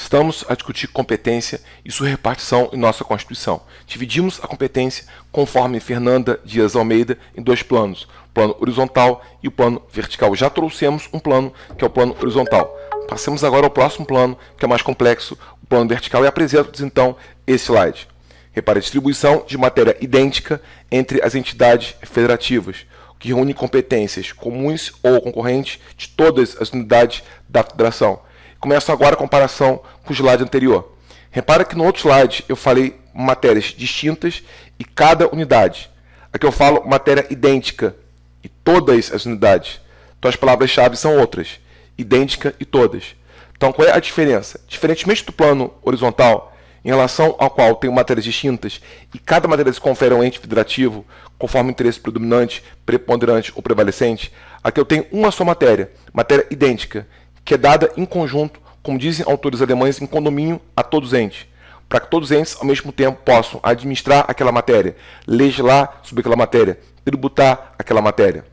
Estamos a discutir competência e sua repartição em nossa Constituição. Dividimos a competência, conforme Fernanda Dias Almeida, em dois planos, o plano horizontal e o plano vertical. Já trouxemos um plano, que é o plano horizontal. Passemos agora ao próximo plano, que é mais complexo, o plano vertical, e apresento-lhes então esse slide. Repare a distribuição de matéria idêntica entre as entidades federativas, que reúne competências comuns ou concorrentes de todas as unidades da federação. Começo agora a comparação com o slide anterior. Repara que no outro slide eu falei matérias distintas e cada unidade. Aqui eu falo matéria idêntica e todas as unidades. Então as palavras-chave são outras, idêntica e todas. Então qual é a diferença? Diferentemente do plano horizontal, em relação ao qual tenho matérias distintas e cada matéria se confere a um ente federativo, conforme o interesse predominante, preponderante ou prevalecente, aqui eu tenho uma só matéria idêntica, que é dada em conjunto, como dizem autores alemães, em condomínio a todos os entes, para que todos os entes, ao mesmo tempo, possam administrar aquela matéria, legislar sobre aquela matéria, tributar aquela matéria.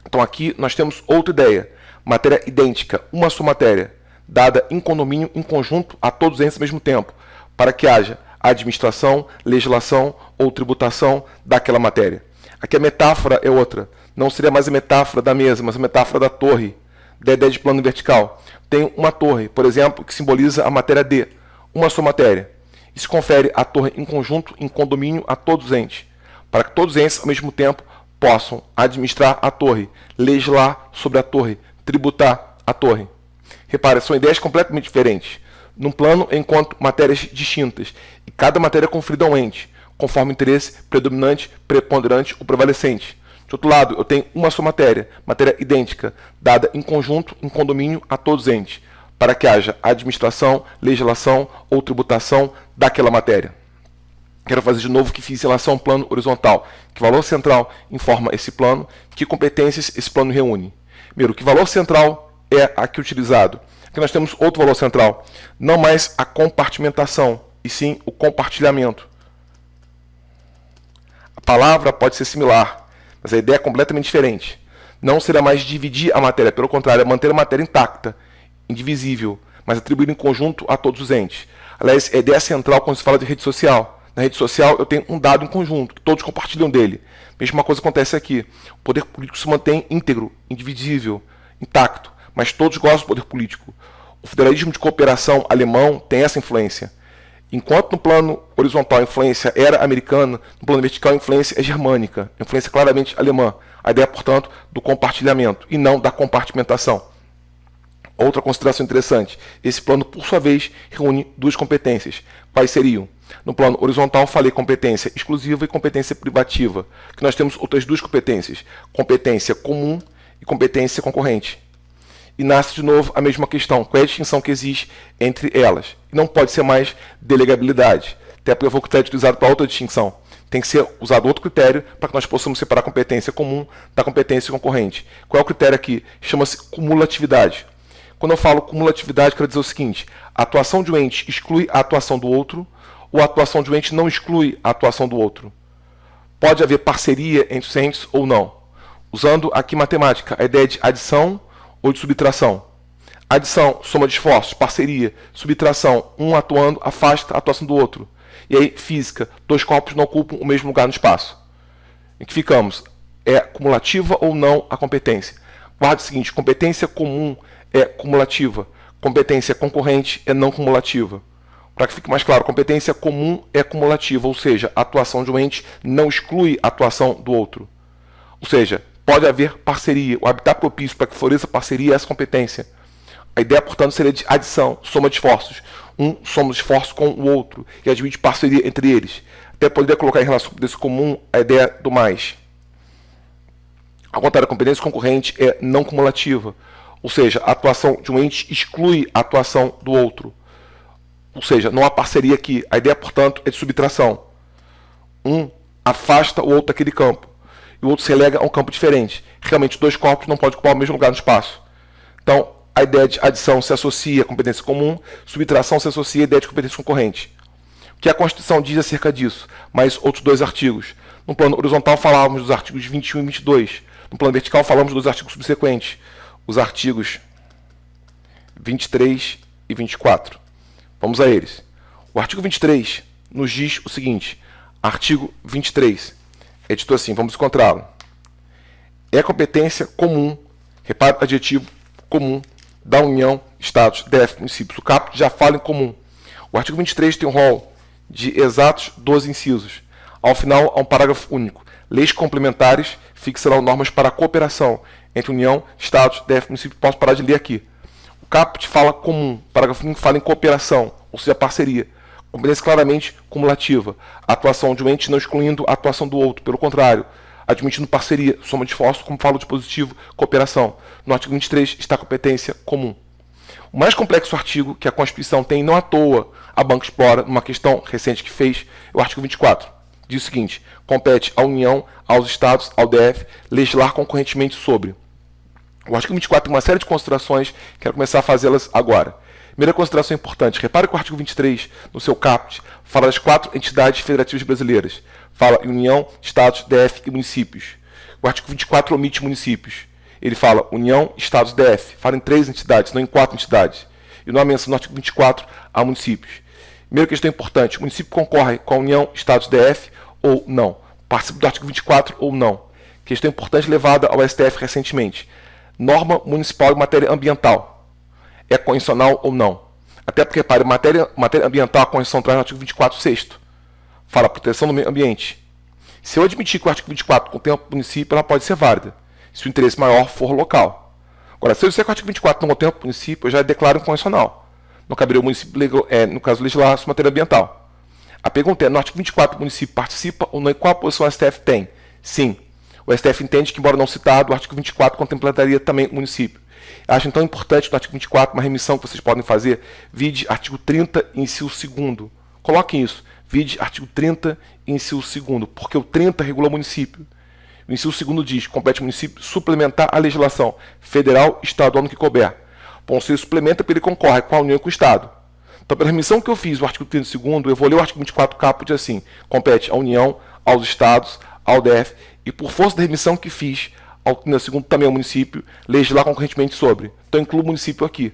Então aqui nós temos outra ideia, matéria idêntica, uma só matéria, dada em condomínio, em conjunto a todos os entes ao mesmo tempo, para que haja administração, legislação ou tributação daquela matéria. Aqui a metáfora é outra, não seria mais a metáfora da mesa, mas a metáfora da torre, da ideia de plano vertical. Tem uma torre, por exemplo, que simboliza a matéria D, uma só matéria. Isso confere a torre em conjunto, em condomínio a todos os entes, para que todos os entes, ao mesmo tempo, possam administrar a torre, legislar sobre a torre, tributar a torre. Repare, são ideias completamente diferentes. Num plano, eu encontro matérias distintas, e cada matéria é conferida a um ente, conforme o interesse predominante, preponderante ou prevalecente. De outro lado, eu tenho uma só matéria idêntica, dada em conjunto, em condomínio a todos os entes, para que haja administração, legislação ou tributação daquela matéria. Quero fazer de novo o que fiz em relação ao plano horizontal. Que valor central informa esse plano? Que competências esse plano reúne? Primeiro, que valor central é aqui utilizado? Aqui nós temos outro valor central, não mais a compartimentação, e sim o compartilhamento. A palavra pode ser similar, mas a ideia é completamente diferente. Não será mais dividir a matéria, pelo contrário, é manter a matéria intacta, indivisível, mas atribuir em conjunto a todos os entes. Aliás, a ideia central quando se fala de rede social. Na rede social eu tenho um dado em conjunto, que todos compartilham dele. Mesma coisa acontece aqui. O poder político se mantém íntegro, indivisível, intacto, mas todos gostam do poder político. O federalismo de cooperação alemão tem essa influência. Enquanto no plano horizontal a influência era americana, no plano vertical a influência é germânica, a influência é claramente alemã. A ideia, portanto, do compartilhamento e não da compartimentação. Outra consideração interessante, esse plano, por sua vez, reúne duas competências. Quais seriam? No plano horizontal falei competência exclusiva e competência privativa, que nós temos outras duas competências, competência comum e competência concorrente. E nasce de novo a mesma questão, qual é a distinção que existe entre elas? E não pode ser mais delegabilidade, até porque eu vou critério utilizado para outra distinção. Tem que ser usado outro critério para que nós possamos separar a competência comum da competência concorrente. Qual é o critério aqui? Chama-se cumulatividade. Quando eu falo cumulatividade, quero dizer o seguinte, a atuação de um ente exclui a atuação do outro, ou a atuação de um ente não exclui a atuação do outro. Pode haver parceria entre os entes ou não. Usando aqui matemática, a ideia de adição ou de subtração. Adição, soma de esforços, parceria, subtração, um atuando afasta a atuação do outro. E aí, física, dois corpos não ocupam o mesmo lugar no espaço. Em que ficamos? É cumulativa ou não a competência? Guarde o seguinte, competência comum é cumulativa, competência concorrente é não cumulativa. Para que fique mais claro, competência comum é cumulativa, ou seja, a atuação de um ente não exclui a atuação do outro. Ou seja, pode haver parceria, o habitat propício para que floresça a parceria é essa competência. A ideia, portanto, seria de adição, soma de esforços. Um soma de esforços com o outro e admite parceria entre eles. Até poderia colocar em relação desse comum a ideia do mais. Ao contrário, a competência concorrente é não cumulativa, ou seja, a atuação de um ente exclui a atuação do outro. Ou seja, não há parceria aqui. A ideia, portanto, é de subtração. Um afasta o outro daquele campo e o outro se relega a um campo diferente. Realmente, dois corpos não podem ocupar o mesmo lugar no espaço. Então, a ideia de adição se associa à competência comum, subtração se associa à ideia de competência concorrente. O que a Constituição diz acerca disso? Mais outros dois artigos. No plano horizontal falávamos dos artigos 21 e 22. No plano vertical falamos dos artigos subsequentes, os artigos 23 e 24. Vamos a eles. O artigo 23 nos diz o seguinte, artigo 23, é dito assim, vamos encontrá-lo. É competência comum, repare o adjetivo comum, da União, Estados, DF, municípios. O caput já fala em comum. O artigo 23 tem um rol de exatos 12 incisos. Ao final, há um parágrafo único. Leis complementares fixarão normas para a cooperação entre União, Estados, DF, município. Posso parar de ler aqui. O caput fala comum, parágrafo único fala em cooperação, ou seja, parceria. Competência claramente cumulativa. A atuação de um ente não excluindo a atuação do outro, pelo contrário, admitindo parceria, soma de esforços, como fala o dispositivo, cooperação. No artigo 23 está a competência comum. O mais complexo artigo que a Constituição tem, não à toa, a banca explora, numa questão recente que fez, é o artigo 24. Diz o seguinte, compete à União, aos Estados, ao DF, legislar concorrentemente sobre. O artigo 24 tem uma série de considerações, quero começar a fazê-las agora. Primeira consideração importante, repare que o artigo 23, no seu caput, fala das 4 entidades federativas brasileiras. Fala em União, Estados, DF e municípios. O artigo 24 omite municípios. Ele fala União, Estados, DF. Fala em 3 entidades, não em 4 entidades. E não há menção no artigo 24 a municípios. Primeira questão importante, o município concorre com a União, Estados, DF ou não? Participa do artigo 24 ou não? Questão importante levada ao STF recentemente. Norma municipal em matéria ambiental. É constitucional ou não? Até porque, repare, matéria ambiental, a Constituição traz no artigo 24, sexto. Fala proteção do meio ambiente. Se eu admitir que o artigo 24 contempla o município, ela pode ser válida, se o interesse maior for local. Agora, se eu disser que o artigo 24 não contempla o município, eu já declaro inconstitucional. Não caberia o município, no caso, legislar sobre matéria ambiental. A pergunta é, no artigo 24, o município participa ou não? E qual a posição o STF tem? Sim. O STF entende que, embora não citado, o artigo 24 contemplaria também o município. Acho então importante no artigo 24 uma remissão que vocês podem fazer, vide artigo 30, inciso 2º. Coloquem isso, vide artigo 30, inciso 2º, porque o 30 regula o município. O inciso 2º diz, compete ao município suplementar a legislação federal e estadual no que couber. Bom, se ele suplementa, ele concorre com a União e com o Estado. Então, pela remissão que eu fiz, o artigo 32º, eu vou ler o artigo 24 caput assim, compete à União, aos Estados, ao DF, e por força da remissão que fiz, ao 32º também ao município, legislar concorrentemente sobre. Então, incluo o município aqui.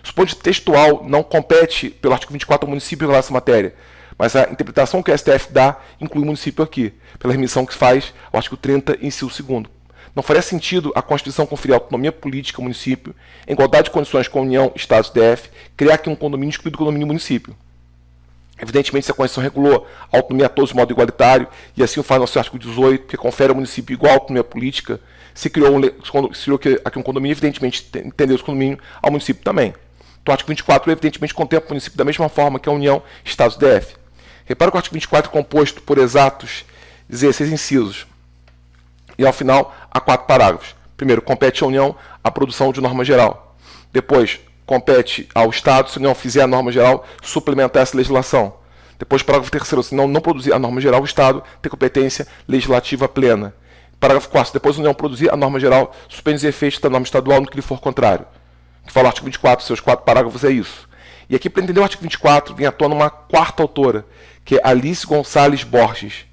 Do ponto de vista textual, não compete pelo artigo 24 ao município regular essa matéria, mas a interpretação que o STF dá inclui o município aqui, pela remissão que faz ao artigo 30, inciso 2º. Não faria sentido a Constituição conferir autonomia política ao município, em igualdade de condições com a União, Estados e DF, criar aqui um condomínio excluído do condomínio município. Evidentemente, se a Constituição regulou a autonomia a todos de modo igualitário, e assim o faz no seu artigo 18, que confere ao município igual autonomia política, se criou aqui um condomínio, evidentemente, entendeu esse condomínio ao município também. Então, o artigo 24, evidentemente, contempla o município da mesma forma que a União, Estados e DF. Repara que o artigo 24 é composto por exatos 16 incisos. E, ao final, há 4 parágrafos. Primeiro, compete à União a produção de norma geral. Depois, compete ao Estado, se a União fizer a norma geral, suplementar essa legislação. Depois, parágrafo 3º, se não produzir a norma geral, o Estado tem competência legislativa plena. Parágrafo 4º, depois a União produzir a norma geral, suspende os efeitos da norma estadual no que lhe for contrário. Que fala o artigo 24, seus 4 parágrafos é isso. E aqui, para entender o artigo 24, vem à tona uma 4ª autora, que é Alice Gonçalves Borges.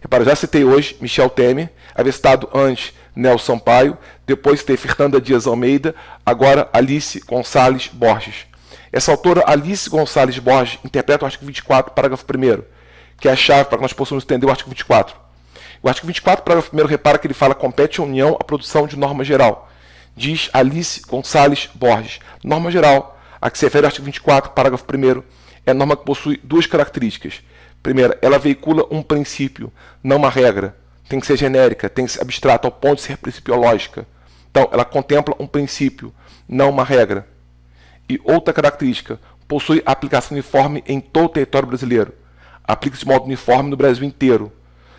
Repara, já citei hoje Michel Temer, havia citado antes Nelson Sampaio, depois citei Fernanda Dias Almeida, agora Alice Gonçalves Borges. Essa autora, Alice Gonçalves Borges, interpreta o artigo 24, parágrafo 1º, que é a chave para que nós possamos entender o artigo 24. O artigo 24, parágrafo 1º, repara que ele fala compete à União a produção de norma geral. Diz Alice Gonçalves Borges. Norma geral, a que se refere ao artigo 24, parágrafo 1º, é a norma que possui 2 características. Primeira, ela veicula um princípio, não uma regra. Tem que ser genérica, tem que ser abstrata, ao ponto de ser principiológica. Então, ela contempla um princípio, não uma regra. E outra característica, possui aplicação uniforme em todo o território brasileiro. Aplica-se de modo uniforme no Brasil inteiro.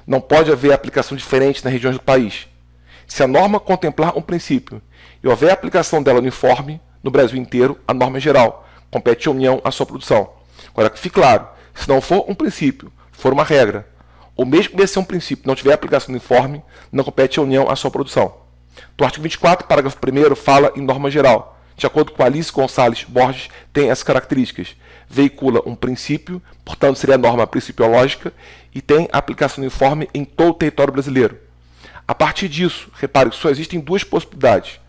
Não pode haver aplicação diferente nas regiões do país. Se a norma contemplar um princípio e houver aplicação dela uniforme no Brasil inteiro, a norma é geral. Compete à União a sua produção. Agora, que fique claro, se não for um princípio, for uma regra, ou mesmo que ser um princípio não tiver aplicação uniforme, não compete à União a sua produção. Então, o artigo 24, parágrafo 1º, fala em norma geral. De acordo com Alice Gonçalves Borges, tem essas características. Veicula um princípio, portanto seria a norma principiológica, e tem aplicação uniforme em todo o território brasileiro. A partir disso, repare que só existem 2 possibilidades.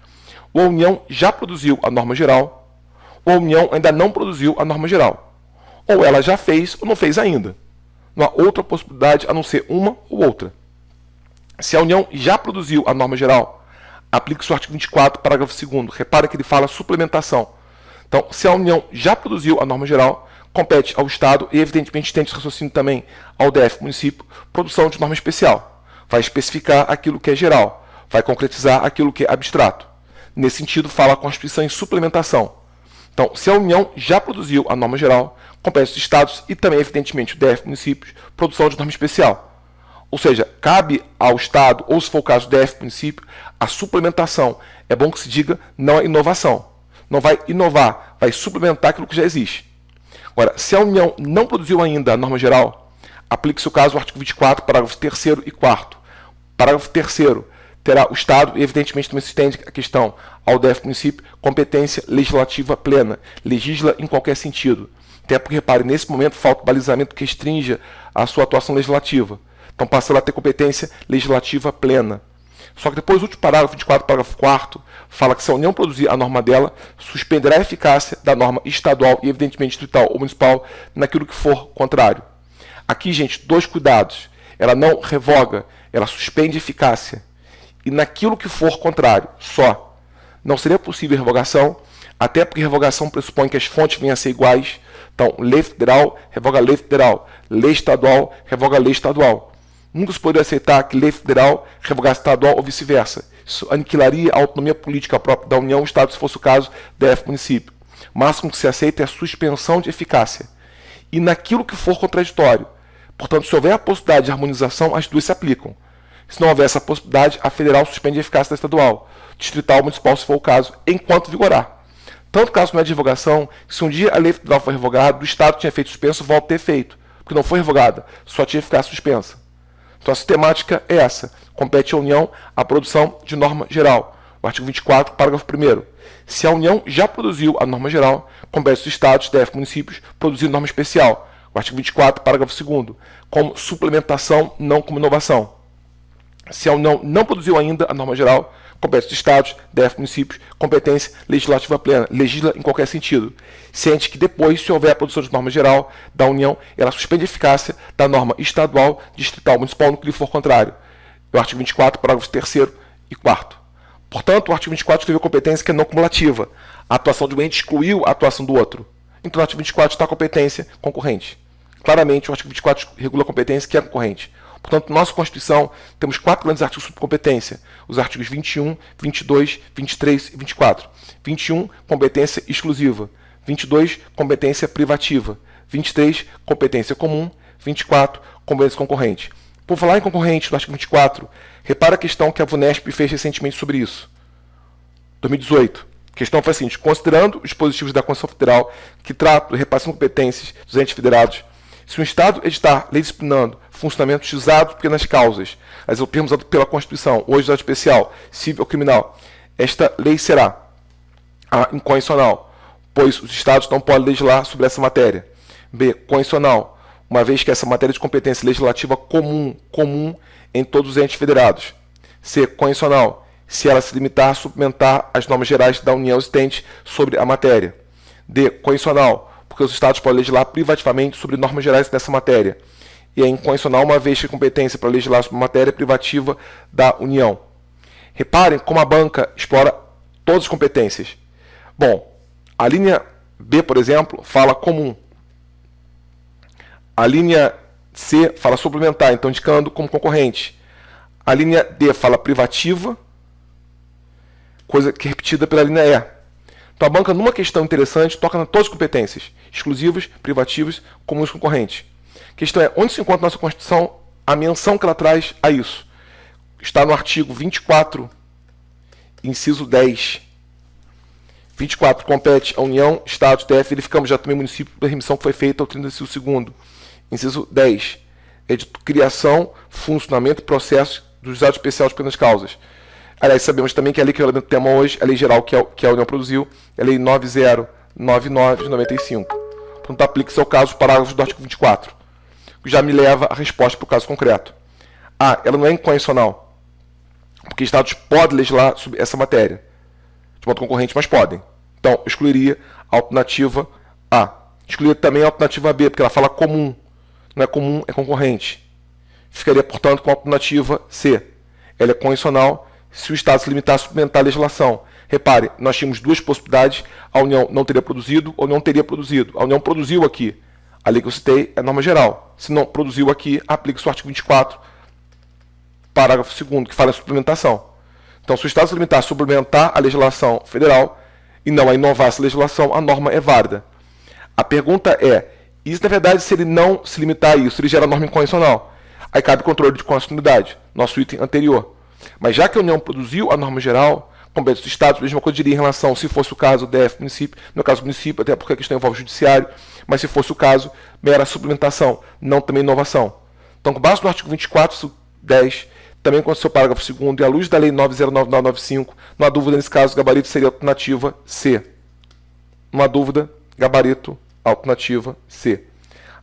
Ou a União já produziu a norma geral, ou a União ainda não produziu a norma geral. Ou ela já fez ou não fez ainda. Não há outra possibilidade a não ser uma ou outra. Se a União já produziu a norma geral, aplique-se o artigo 24, parágrafo 2º. Repara que ele fala suplementação. Então, se a União já produziu a norma geral, compete ao Estado e, evidentemente, tem esse raciocínio também ao DF, município, produção de norma especial. Vai especificar aquilo que é geral, vai concretizar aquilo que é abstrato. Nesse sentido, fala a Constituição em suplementação. Então, se a União já produziu a norma geral, compete aos Estados e também, evidentemente, o DF, municípios, produção de norma especial. Ou seja, cabe ao Estado, ou se for o caso do DF, município, a suplementação. É bom que se diga, não é inovação. Não vai inovar, vai suplementar aquilo que já existe. Agora, se a União não produziu ainda a norma geral, aplique-se o caso o artigo 24, parágrafos 3º e 4º. Parágrafo 3º, terá o Estado, e evidentemente também se estende a questão ao DF município, competência legislativa plena, legisla em qualquer sentido. Até porque, repare, nesse momento falta o balizamento que restringe a sua atuação legislativa. Então passa ela a ter competência legislativa plena. Só que depois o último parágrafo 24, parágrafo 4º, fala que se a União produzir a norma dela, suspenderá a eficácia da norma estadual e evidentemente distrital ou municipal naquilo que for contrário. Aqui, gente, dois cuidados. Ela não revoga, ela suspende a eficácia. E naquilo que for contrário, só. Não seria possível revogação, até porque revogação pressupõe que as fontes venham a ser iguais. Então, lei federal revoga lei federal, lei estadual revoga lei estadual. Nunca se poderia aceitar que lei federal revogasse estadual ou vice-versa. Isso aniquilaria a autonomia política própria da União, Estado, se fosse o caso, DF município. O máximo que se aceita é a suspensão de eficácia. E naquilo que for contraditório. Portanto, se houver a possibilidade de harmonização, as duas se aplicam. Se não houver essa possibilidade, a federal suspende a eficácia da estadual, distrital ou municipal, se for o caso, enquanto vigorar. Tanto caso não é de revogação, se um dia a lei federal for revogada, o Estado tinha feito suspenso, volta a ter feito. Porque não foi revogada, só tinha eficácia suspensa. Então a sistemática é essa. Compete à União a produção de norma geral. O artigo 24, parágrafo 1º. Se a União já produziu a norma geral, compete aos Estados, DF, municípios, produzir norma especial. O artigo 24, parágrafo 2º. Como suplementação, não como inovação. Se a União não produziu ainda a norma geral, compete aos Estados, DF, municípios, competência legislativa plena, legisla em qualquer sentido. Ciente que depois, se houver a produção de norma geral da União, ela suspende a eficácia da norma estadual, distrital, municipal, no que lhe for contrário. O artigo 24, parágrafos 3º e 4º. Portanto, o artigo 24 escreveu competência que é não cumulativa. A atuação de um ente excluiu a atuação do outro. Então, no artigo 24 está a competência concorrente. Claramente, o artigo 24 regula a competência que é concorrente. Portanto, na nossa Constituição, temos 4 grandes artigos sobre competência. Os artigos 21, 22, 23 e 24. 21, competência exclusiva. 22, competência privativa. 23, competência comum. 24, competência concorrente. Por falar em concorrente, no artigo 24, repara a questão que a VUNESP fez recentemente sobre isso. 2018. A questão foi a seguinte: considerando os dispositivos da Constituição Federal que tratam de repartição de competências dos entes federados, se um Estado editar lei disciplinando funcionamento juizado por pequenas causas, as o termo usado pela Constituição, ou juizado especial, civil ou criminal, esta lei será inconstitucional, pois os Estados não podem legislar sobre essa matéria. B. Constitucional, uma vez que essa matéria de competência legislativa comum em todos os entes federados. C. Constitucional, se ela se limitar a suplementar as normas gerais da União existentes sobre a matéria. D. Constitucional, porque os Estados podem legislar privativamente sobre normas gerais dessa matéria. E é inconstitucional uma vez que a competência para legislar sobre matéria privativa da União. Reparem como a banca explora todas as competências. Bom, a linha B, por exemplo, fala comum. A linha C fala suplementar, então indicando como concorrente. A linha D fala privativa, coisa que é repetida pela linha E. Então a banca, numa questão interessante, toca em todas as competências, exclusivas, privativas, comuns e concorrentes. A questão é, onde se encontra na nossa Constituição a menção que ela traz a isso? Está no artigo 24, inciso 10. 24, compete à União, Estado, DF, verificamos já também o município da remissão que foi feita ao 32º. Inciso 10. É de criação, funcionamento e processo do juizado especial de pequenas causas. Aliás, sabemos também que a lei que é o elemento do tema hoje, a lei geral que a União produziu, é a lei 9099 de 95. Portanto, aplica-se ao caso os parágrafos do artigo 24, que já me leva a resposta para o caso concreto. Ela não é inconstitucional, porque Estados podem legislar sobre essa matéria, de modo concorrente, mas podem. Então, eu excluiria a alternativa A. Excluiria também a alternativa B, porque ela fala comum. Não é comum, é concorrente. Ficaria, portanto, com a alternativa C. Ela é condicional se o Estado se limitar a suplementar a legislação. Repare, nós tínhamos duas possibilidades. A União não teria produzido ou não teria produzido. A União produziu aqui. A lei que eu citei é a norma geral. Se não produziu aqui, aplica-se o artigo 24, parágrafo 2º, que fala em suplementação. Então, se o Estado se limitar a suplementar a legislação federal e não a inovar essa legislação, a norma é válida. A pergunta é, e na verdade, se ele não se limitar a isso, ele gera norma incondicional? Aí cabe controle de constitucionalidade, nosso item anterior. Mas já que a União produziu a norma geral, compete aos Estados, a mesma coisa diria em relação, se fosse o caso, DF, município, no caso do município, até porque a questão envolve o judiciário, mas se fosse o caso, mera suplementação, não também inovação. Então, com base no artigo 24, 10, também com o seu parágrafo 2º, e à luz da Lei 9.09995, não há dúvida, nesse caso, o gabarito seria a alternativa C. Não há dúvida, gabarito, alternativa C.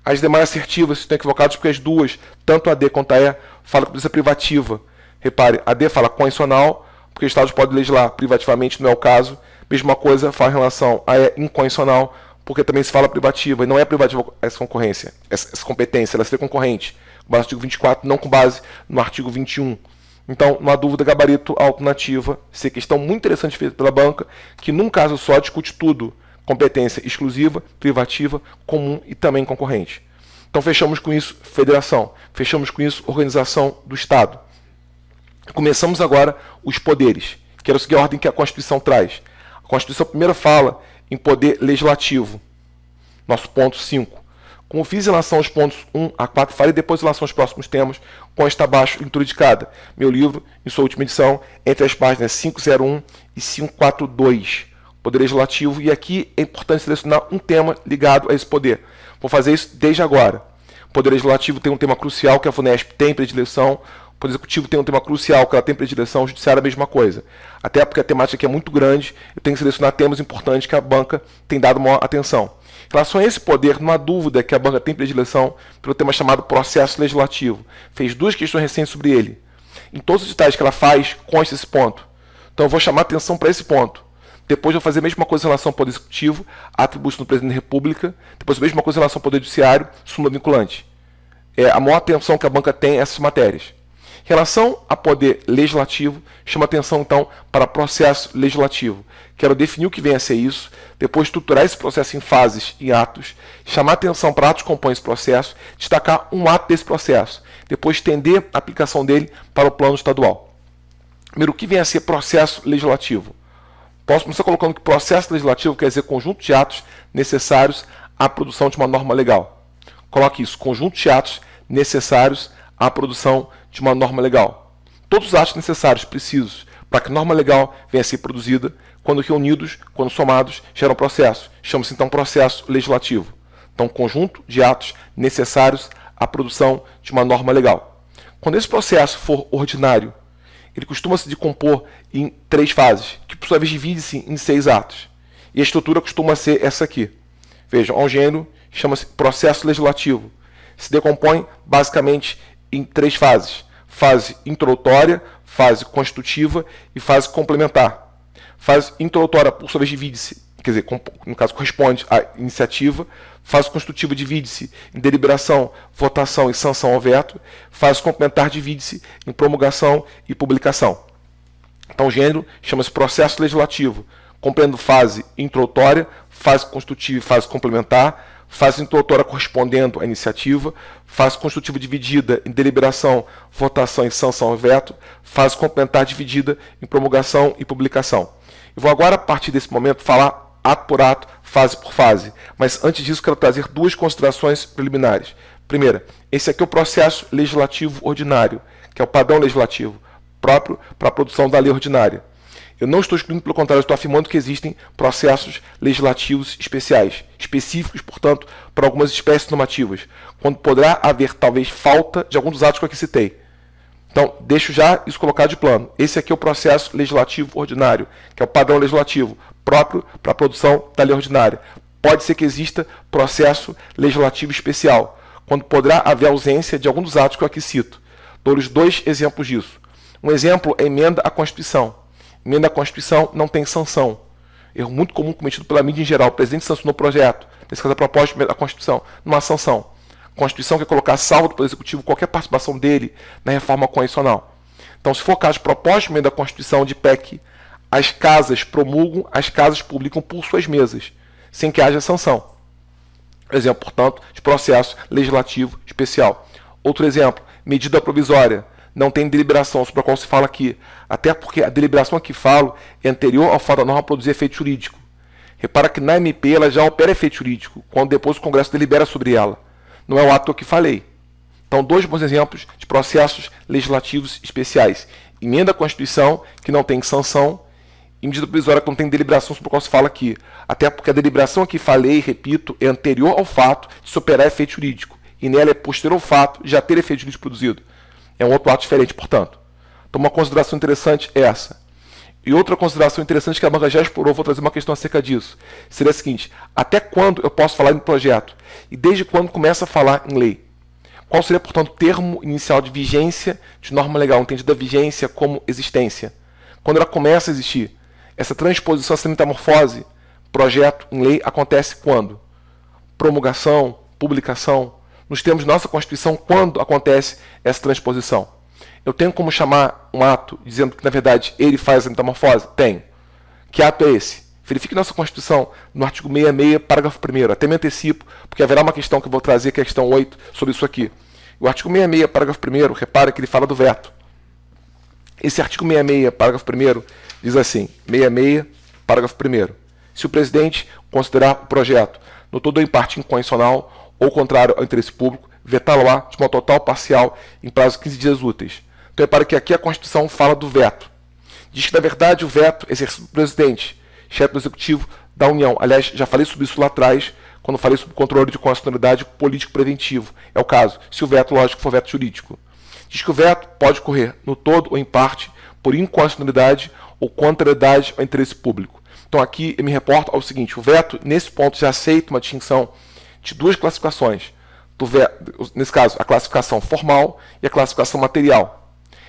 As demais assertivas estão equivocadas porque as duas, tanto a D quanto a E, falam com presença privativa. Repare, a D fala condicional, porque o Estado pode legislar privativamente, não é o caso. Mesma coisa fala em relação a E incondicional, porque também se fala privativa, e não é privativa essa concorrência, essa competência, ela seria concorrente. Com base no artigo 24, não com base no artigo 21. Então, não há dúvida, gabarito, alternativa C. Questão muito interessante feita pela banca, que num caso só discute tudo. Competência exclusiva, privativa, comum e também concorrente. Então, fechamos com isso federação. Fechamos com isso organização do Estado. Começamos agora os poderes. Quero seguir a ordem que a Constituição traz. A Constituição primeiro fala em poder legislativo. Nosso ponto 5. Como fiz em relação aos pontos 1 a 4, farei depois em relação aos próximos temas, consta abaixo leitura de cada. Meu livro, em sua última edição, entre as páginas 501 e 542. Poder legislativo, e aqui é importante selecionar um tema ligado a esse poder. Vou fazer isso desde agora. O poder legislativo tem um tema crucial, que a FUNESP tem predileção. O poder executivo tem um tema crucial, que ela tem predileção. O judiciário é a mesma coisa. Até porque a temática aqui é muito grande, eu tenho que selecionar temas importantes que a banca tem dado maior atenção. Em relação a esse poder, não há dúvida que a banca tem predileção pelo tema chamado processo legislativo. Fez duas questões recentes sobre ele. Em todos os detalhes que ela faz, consta esse ponto. Então eu vou chamar atenção para esse ponto. Depois eu vou fazer a mesma coisa em relação ao Poder Executivo, atribuição do Presidente da República. Depois a mesma coisa em relação ao Poder Judiciário, súmula vinculante. A maior atenção que a banca tem a essas matérias. Em relação a Poder Legislativo, chama atenção então para processo legislativo. Quero definir o que vem a ser isso, depois estruturar esse processo em fases e atos, chamar atenção para atos que compõem esse processo, destacar um ato desse processo, depois estender a aplicação dele para o plano estadual. Primeiro, o que vem a ser processo legislativo? Posso começar colocando que processo legislativo quer dizer conjunto de atos necessários à produção de uma norma legal. Coloque isso, conjunto de atos necessários à produção de uma norma legal. Todos os atos necessários, precisos, para que a norma legal venha a ser produzida, quando reunidos, quando somados, geram processo. Chama-se então processo legislativo. Então, conjunto de atos necessários à produção de uma norma legal. Quando esse processo for ordinário, ele costuma se decompor em 3 fases, que por sua vez divide-se em 6 atos. E a estrutura costuma ser essa aqui. Vejam, há um gênero, chama-se processo legislativo. Se decompõe basicamente em 3 fases. Fase introdutória, fase constitutiva e fase complementar. Fase introdutória, por sua vez, divide-se, quer dizer, no caso corresponde à iniciativa. Fase constitutiva divide-se em deliberação, votação e sanção ao veto. Fase complementar divide-se em promulgação e publicação. Então, o gênero chama-se processo legislativo, compreendendo fase introdutória, fase constitutiva e fase complementar. Fase introdutória correspondendo à iniciativa, fase constitutiva dividida em deliberação, votação e sanção ao veto, fase complementar dividida em promulgação e publicação. Eu vou agora, a partir desse momento, falar ato por ato, fase por fase. Mas antes disso, quero trazer 2 considerações preliminares. Primeira, esse aqui é o processo legislativo ordinário, que é o padrão legislativo próprio para a produção da lei ordinária. Eu não estou excluindo, pelo contrário, estou afirmando que existem processos legislativos especiais, específicos, portanto, para algumas espécies normativas, quando poderá haver, talvez, falta de algum dos atos que eu aqui citei. Então, deixo já isso colocado de plano. Esse aqui é o processo legislativo ordinário, que é o padrão legislativo próprio para a produção da lei ordinária. Pode ser que exista processo legislativo especial, quando poderá haver ausência de algum dos atos que eu aqui cito. Dou-lhes 2 exemplos disso. Um exemplo é a emenda à Constituição. Emenda à Constituição não tem sanção. Erro muito comum cometido pela mídia em geral. O presidente sancionou o projeto. nesse caso a proposta da Constituição, numa sanção. A Constituição quer colocar salvo do Poder Executivo qualquer participação dele na reforma constitucional. Então, se for caso de proposta da Constituição de PEC, as casas promulgam, as casas publicam por suas mesas, sem que haja sanção. Exemplo, portanto, de processo legislativo especial. Outro exemplo, medida provisória. Não tem deliberação sobre a qual se fala aqui, até porque a deliberação que falo é anterior ao fato da norma produzir efeito jurídico. Repara que na MP ela já opera efeito jurídico, quando depois o Congresso delibera sobre ela. Não é o ato que falei. Então, dois bons exemplos de processos legislativos especiais. Emenda à Constituição, que não tem sanção, e medida provisória que não tem deliberação sobre o qual se fala aqui. Até porque a deliberação que falei, repito, é anterior ao fato de se operar efeito jurídico. E nela é posterior ao fato de já ter efeito jurídico produzido. É um outro ato diferente, portanto. Então, uma consideração interessante é essa. E outra consideração interessante que a banca já explorou, vou trazer uma questão acerca disso. Seria a seguinte: até quando eu posso falar em projeto? E desde quando começa a falar em lei? Qual seria, portanto, o termo inicial de vigência de norma legal, entendida a vigência como existência? Quando ela começa a existir? Essa transposição, essa metamorfose, projeto em lei, acontece quando? Promulgação, publicação. Nos termos de nossa Constituição, quando acontece essa transposição? Eu tenho como chamar um ato dizendo que, na verdade, ele faz a metamorfose? Tenho. Que ato é esse? Verifique nossa Constituição, no artigo 66, parágrafo 1º. Até me antecipo, porque haverá uma questão que eu vou trazer, que é a questão 8, sobre isso aqui. O artigo 66, parágrafo 1º, repara que ele fala do veto. Esse artigo 66, parágrafo 1º, diz assim, 66, parágrafo 1º. Se o presidente considerar o projeto, no todo ou em parte inconstitucional, ou contrário ao interesse público, vetá-lo-á de modo total parcial em prazo de 15 dias úteis. Então, repare que aqui a Constituição fala do veto. Diz que, na verdade, o veto é exercido pelo presidente, chefe do Executivo da União. Aliás, já falei sobre isso lá atrás, quando falei sobre o controle de constitucionalidade político preventivo. É o caso, se o veto, lógico, for veto jurídico. Diz que o veto pode ocorrer no todo ou em parte por inconstitucionalidade ou contrariedade ao interesse público. Então, aqui eu me reporto ao seguinte: o veto, nesse ponto, já aceita uma distinção de duas classificações. Nesse caso, a classificação formal e a classificação material.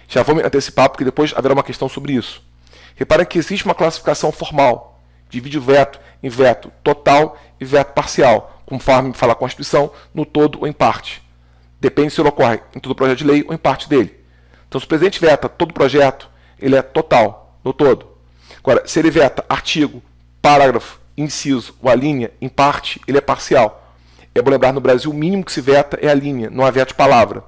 Já vou me antecipar, porque depois haverá uma questão sobre isso. Reparem que existe uma classificação formal. Divide o veto em veto total e veto parcial, conforme fala a Constituição, no todo ou em parte. Depende se ele ocorre em todo o projeto de lei ou em parte dele. Então, se o presidente veta todo o projeto, ele é total, no todo. Agora, se ele veta artigo, parágrafo, inciso ou a linha, em parte, ele é parcial. É bom lembrar, no Brasil, o mínimo que se veta é a linha, não há veto de palavra.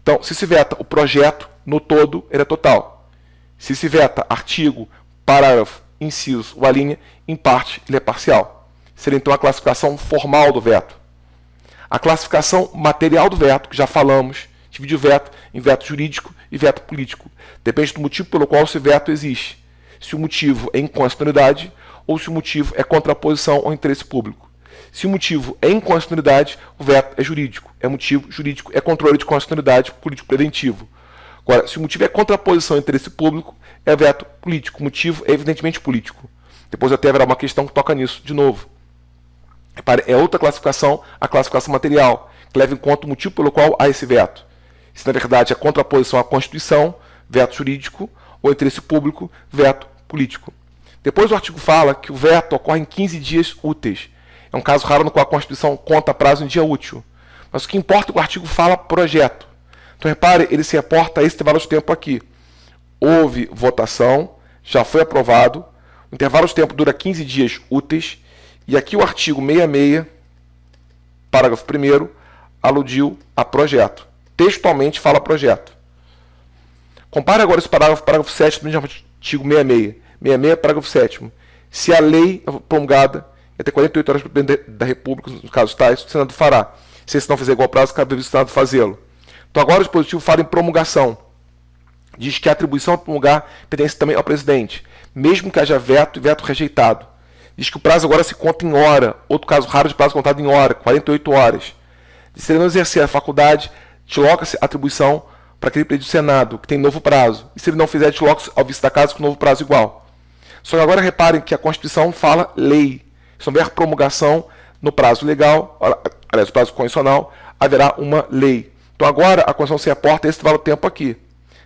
Então, se veta o projeto, no todo, ele é total. Se veta artigo, parágrafo, inciso ou a linha, em parte, ele é parcial. Seria, então, a classificação formal do veto. A classificação material do veto, que já falamos, divide o veto em veto jurídico e veto político. Depende do motivo pelo qual esse veto existe. Se o motivo é inconstitucionalidade ou se o motivo é contraposição ao interesse público. Se o motivo é inconstitucionalidade, o veto é jurídico. É motivo jurídico, é controle de constitucionalidade político preventivo. Agora, se o motivo é contraposição ao interesse público, é veto político. O motivo é evidentemente político. Depois até haverá uma questão que toca nisso, de novo. Repare, é outra classificação, a classificação material, que leva em conta o motivo pelo qual há esse veto. Se na verdade é contraposição à Constituição, veto jurídico, ou interesse público, veto político. Depois o artigo fala que o veto ocorre em 15 dias úteis. É um caso raro no qual a Constituição conta prazo em dia útil. Mas o que importa é que o artigo fala projeto. Então, repare, ele se reporta a esse intervalo de tempo aqui. Houve votação, já foi aprovado, o intervalo de tempo dura 15 dias úteis, e aqui o artigo 66, parágrafo 1º, aludiu a projeto. Textualmente fala projeto. Compare agora esse parágrafo 7º do artigo 66. 66, parágrafo 7º. Se a lei promulgada até 48 horas para o presidente da República, no caso tais, o Senado fará. Se esse não fizer igual prazo, cabe ao Senado fazê-lo. Então agora o dispositivo fala em promulgação. Diz que a atribuição a promulgar pertence também ao presidente, mesmo que haja veto e veto rejeitado. Diz que o prazo agora se conta em hora, outro caso raro de prazo contado em hora, 48 horas. Se ele não exercer a faculdade, desloca-se a atribuição para aquele pedido do Senado, que tem novo prazo. E se ele não fizer, desloca-se ao vice da casa com novo prazo igual. Só que agora reparem que a Constituição fala lei. Se houver promulgação no prazo legal, aliás, no prazo constitucional, haverá uma lei. Então agora a Constituição se reporta a esse intervalo de tempo aqui.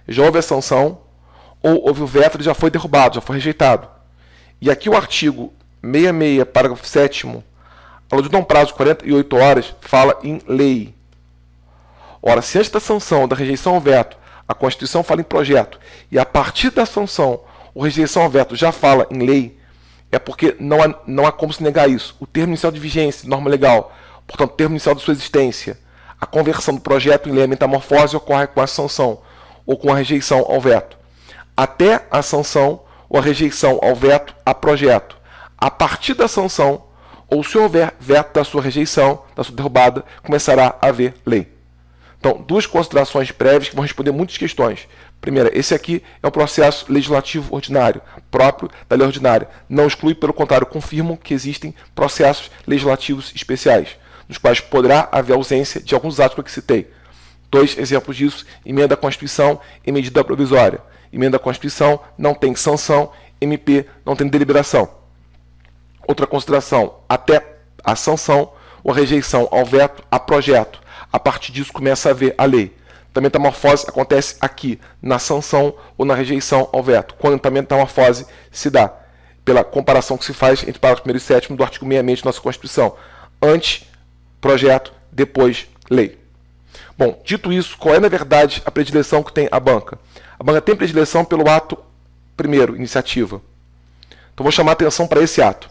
Já houve a sanção, ou houve o veto, ele já foi derrubado, já foi rejeitado. E aqui o artigo 66, parágrafo 7º, A lei de um prazo de 48 horas fala em lei. Ora, se antes da sanção, da rejeição ao veto, a Constituição fala em projeto, e a partir da sanção ou rejeição ao veto já fala em lei, é porque não há como se negar isso. O termo inicial de vigência, norma legal, portanto, o termo inicial de sua existência, a conversão do projeto em lei, a metamorfose ocorre com a sanção ou com a rejeição ao veto. Até a sanção ou a rejeição ao veto a projeto. A partir da sanção, ou se houver veto da sua rejeição, da sua derrubada, começará a haver lei. Então, duas considerações prévias que vão responder muitas questões. Primeira, esse aqui é um processo legislativo ordinário, próprio da lei ordinária. Não exclui, pelo contrário, confirmam que existem processos legislativos especiais, nos quais poderá haver ausência de alguns atos que eu citei. Dois exemplos disso: emenda à Constituição e medida provisória. Emenda à Constituição não tem sanção, MP não tem deliberação. Outra consideração: até a sanção ou a rejeição ao veto a projeto. A partir disso começa a haver a lei. A metamorfose acontece aqui, na sanção ou na rejeição ao veto, quando a metamorfose se dá, pela comparação que se faz entre o parágrafo 1º e 7º do artigo 66 da nossa Constituição. Antes, projeto, depois, lei. Bom, dito isso, qual é, na verdade, a predileção que tem a banca? A banca tem predileção pelo ato primeiro, iniciativa. Então, vou chamar a atenção para esse ato.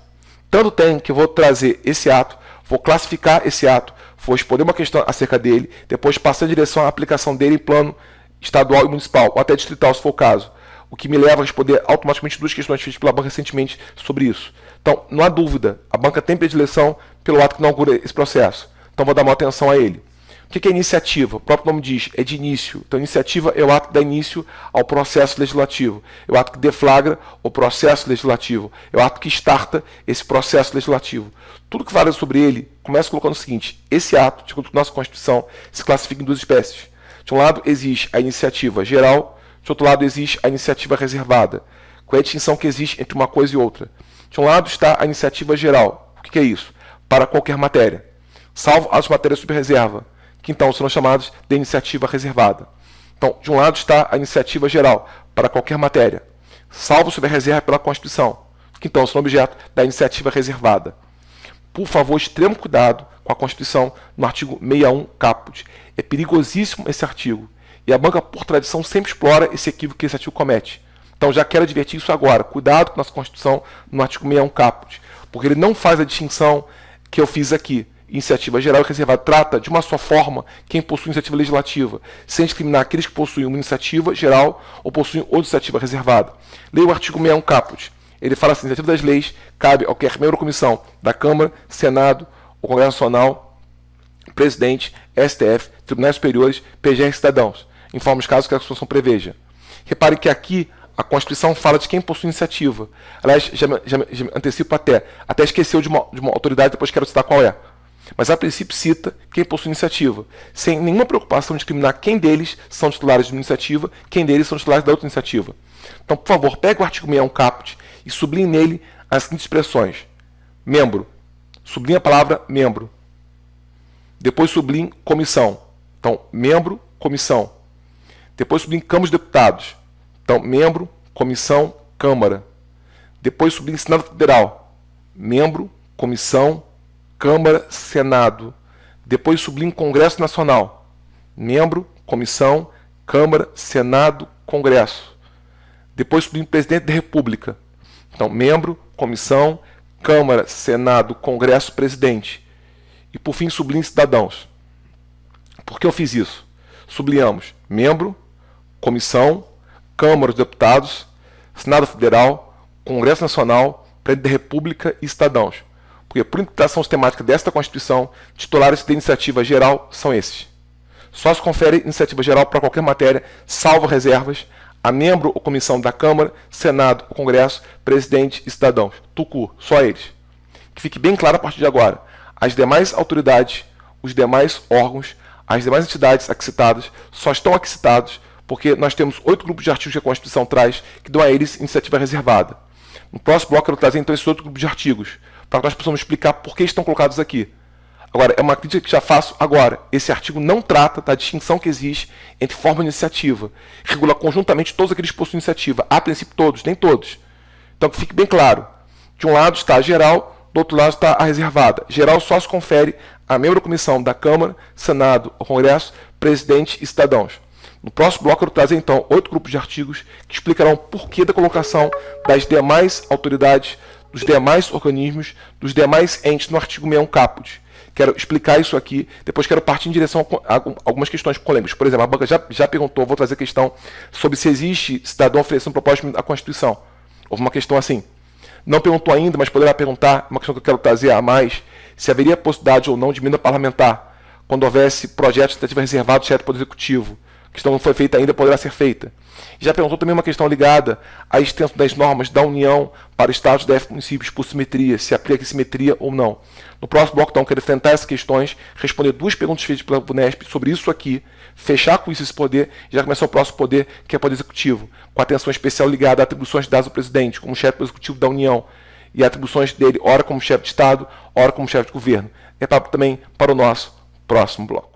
Tanto tem que eu vou trazer esse ato, vou classificar esse ato, vou responder uma questão acerca dele, depois passar a direção à aplicação dele em plano estadual e municipal, ou até distrital, se for o caso. O que me leva a responder automaticamente duas questões feitas pela banca recentemente sobre isso. Então, não há dúvida, a banca tem predileção pelo ato que inaugura esse processo. Então, vou dar uma atenção a ele. O que é iniciativa? O próprio nome diz, é de início. Então, iniciativa é o ato que dá início ao processo legislativo. É o ato que deflagra o processo legislativo. É o ato que starta esse processo legislativo. Tudo que fala sobre ele começa colocando o seguinte: esse ato, de acordo com a nossa Constituição, se classifica em duas espécies. De um lado, existe a iniciativa geral, de outro lado, existe a iniciativa reservada. Qual é a distinção que existe entre uma coisa e outra? De um lado está a iniciativa geral. O que é isso? Para qualquer matéria, salvo as matérias sob reserva, que então serão chamados de iniciativa reservada. Então, de um lado está a iniciativa geral, para qualquer matéria, salvo sob reserva pela Constituição, que então serão objeto da iniciativa reservada. Por favor, extremo cuidado com a Constituição no artigo 61 caput. É perigosíssimo esse artigo. E a banca, por tradição, sempre explora esse equívoco que esse artigo comete. Então, já quero advertir isso agora. Cuidado com a nossa Constituição no artigo 61 caput, porque ele não faz a distinção que eu fiz aqui. Iniciativa geral e reservada trata de uma só forma quem possui iniciativa legislativa, sem discriminar aqueles que possuem uma iniciativa geral ou possuem outra iniciativa reservada. Leia o artigo 61 caput. Ele fala assim: a iniciativa das leis cabe ao qualquer membro ou comissão da Câmara, Senado, ou Congresso Nacional, Presidente, STF, Tribunais Superiores, PGR Cidadãos, informe os casos que a Constituição preveja. Repare que aqui a Constituição fala de quem possui iniciativa. Aliás, já me antecipo até esqueceu de uma autoridade, depois quero citar qual é. Mas a princípio cita quem possui iniciativa, sem nenhuma preocupação de discriminar quem deles são titulares de uma iniciativa, quem deles são titulares da outra iniciativa. Então, por favor, pegue o artigo 61 caput e sublinhe nele as seguintes expressões: membro, sublinhe a palavra membro. Depois sublinhe comissão. Então, membro, comissão. Depois sublinhe Câmara dos Deputados. Então, membro, comissão, Câmara. Depois sublinhe Senado Federal. Membro, comissão, Câmara, Senado. Depois sublinhe Congresso Nacional. Membro, comissão, Câmara, Senado, Congresso. Depois sublinhe Presidente da República. Então, membro, comissão, Câmara, Senado, Congresso, Presidente. E, por fim, sublinhe Cidadãos. Por que eu fiz isso? Sublinhamos membro, comissão, Câmara dos Deputados, Senado Federal, Congresso Nacional, Presidente da República e Cidadãos. Porque, por interpretação sistemática desta Constituição, titulares de iniciativa geral são esses. Só se confere iniciativa geral para qualquer matéria, salvo reservas, a membro ou comissão da Câmara, Senado ou Congresso, Presidente e Cidadãos. Tucu, só eles. Que fique bem claro a partir de agora: as demais autoridades, os demais órgãos, as demais entidades aqui citadas só estão aqui citados porque nós temos 8 grupos de artigos que a Constituição traz que dão a eles iniciativa reservada. No próximo bloco eu vou trazer então esses outros grupos de artigos, para que nós possamos explicar por que estão colocados aqui. Agora, é uma crítica que já faço agora. Esse artigo não trata da distinção que existe entre forma e iniciativa. Regula conjuntamente todos aqueles que possuem iniciativa. A princípio todos, nem todos. Então que fique bem claro. De um lado está a geral, do outro lado está a reservada. Geral só se confere a membro da comissão da Câmara, Senado ou Congresso, presidente e cidadãos. No próximo bloco eu vou trazer então 8 grupos de artigos que explicarão o porquê da colocação das demais autoridades, dos demais organismos, dos demais entes no artigo 61 caput. Quero explicar isso aqui, depois quero partir em direção a algumas questões polêmicas. Por exemplo, a banca já perguntou, vou trazer a questão sobre se existe cidadão oferecendo propósito à Constituição. Houve uma questão assim. Não perguntou ainda, mas poderá perguntar, uma questão que eu quero trazer a mais, se haveria possibilidade ou não de emenda parlamentar, quando houvesse projeto de iniciativa reservado do chefe do Poder Executivo. A questão não foi feita ainda, poderá ser feita. Já perguntou também uma questão ligada à extensão das normas da União para estados, DF, municípios por simetria, se aplica simetria ou não. No próximo bloco, então, quero enfrentar essas questões, responder 2 perguntas feitas pela Unesp sobre isso aqui, fechar com isso esse poder, e já começar o próximo poder, que é o Poder Executivo, com atenção especial ligada a atribuições dadas ao presidente, como chefe do Executivo da União, e atribuições dele, ora como chefe de Estado, ora como chefe de governo. É papo também para o nosso próximo bloco.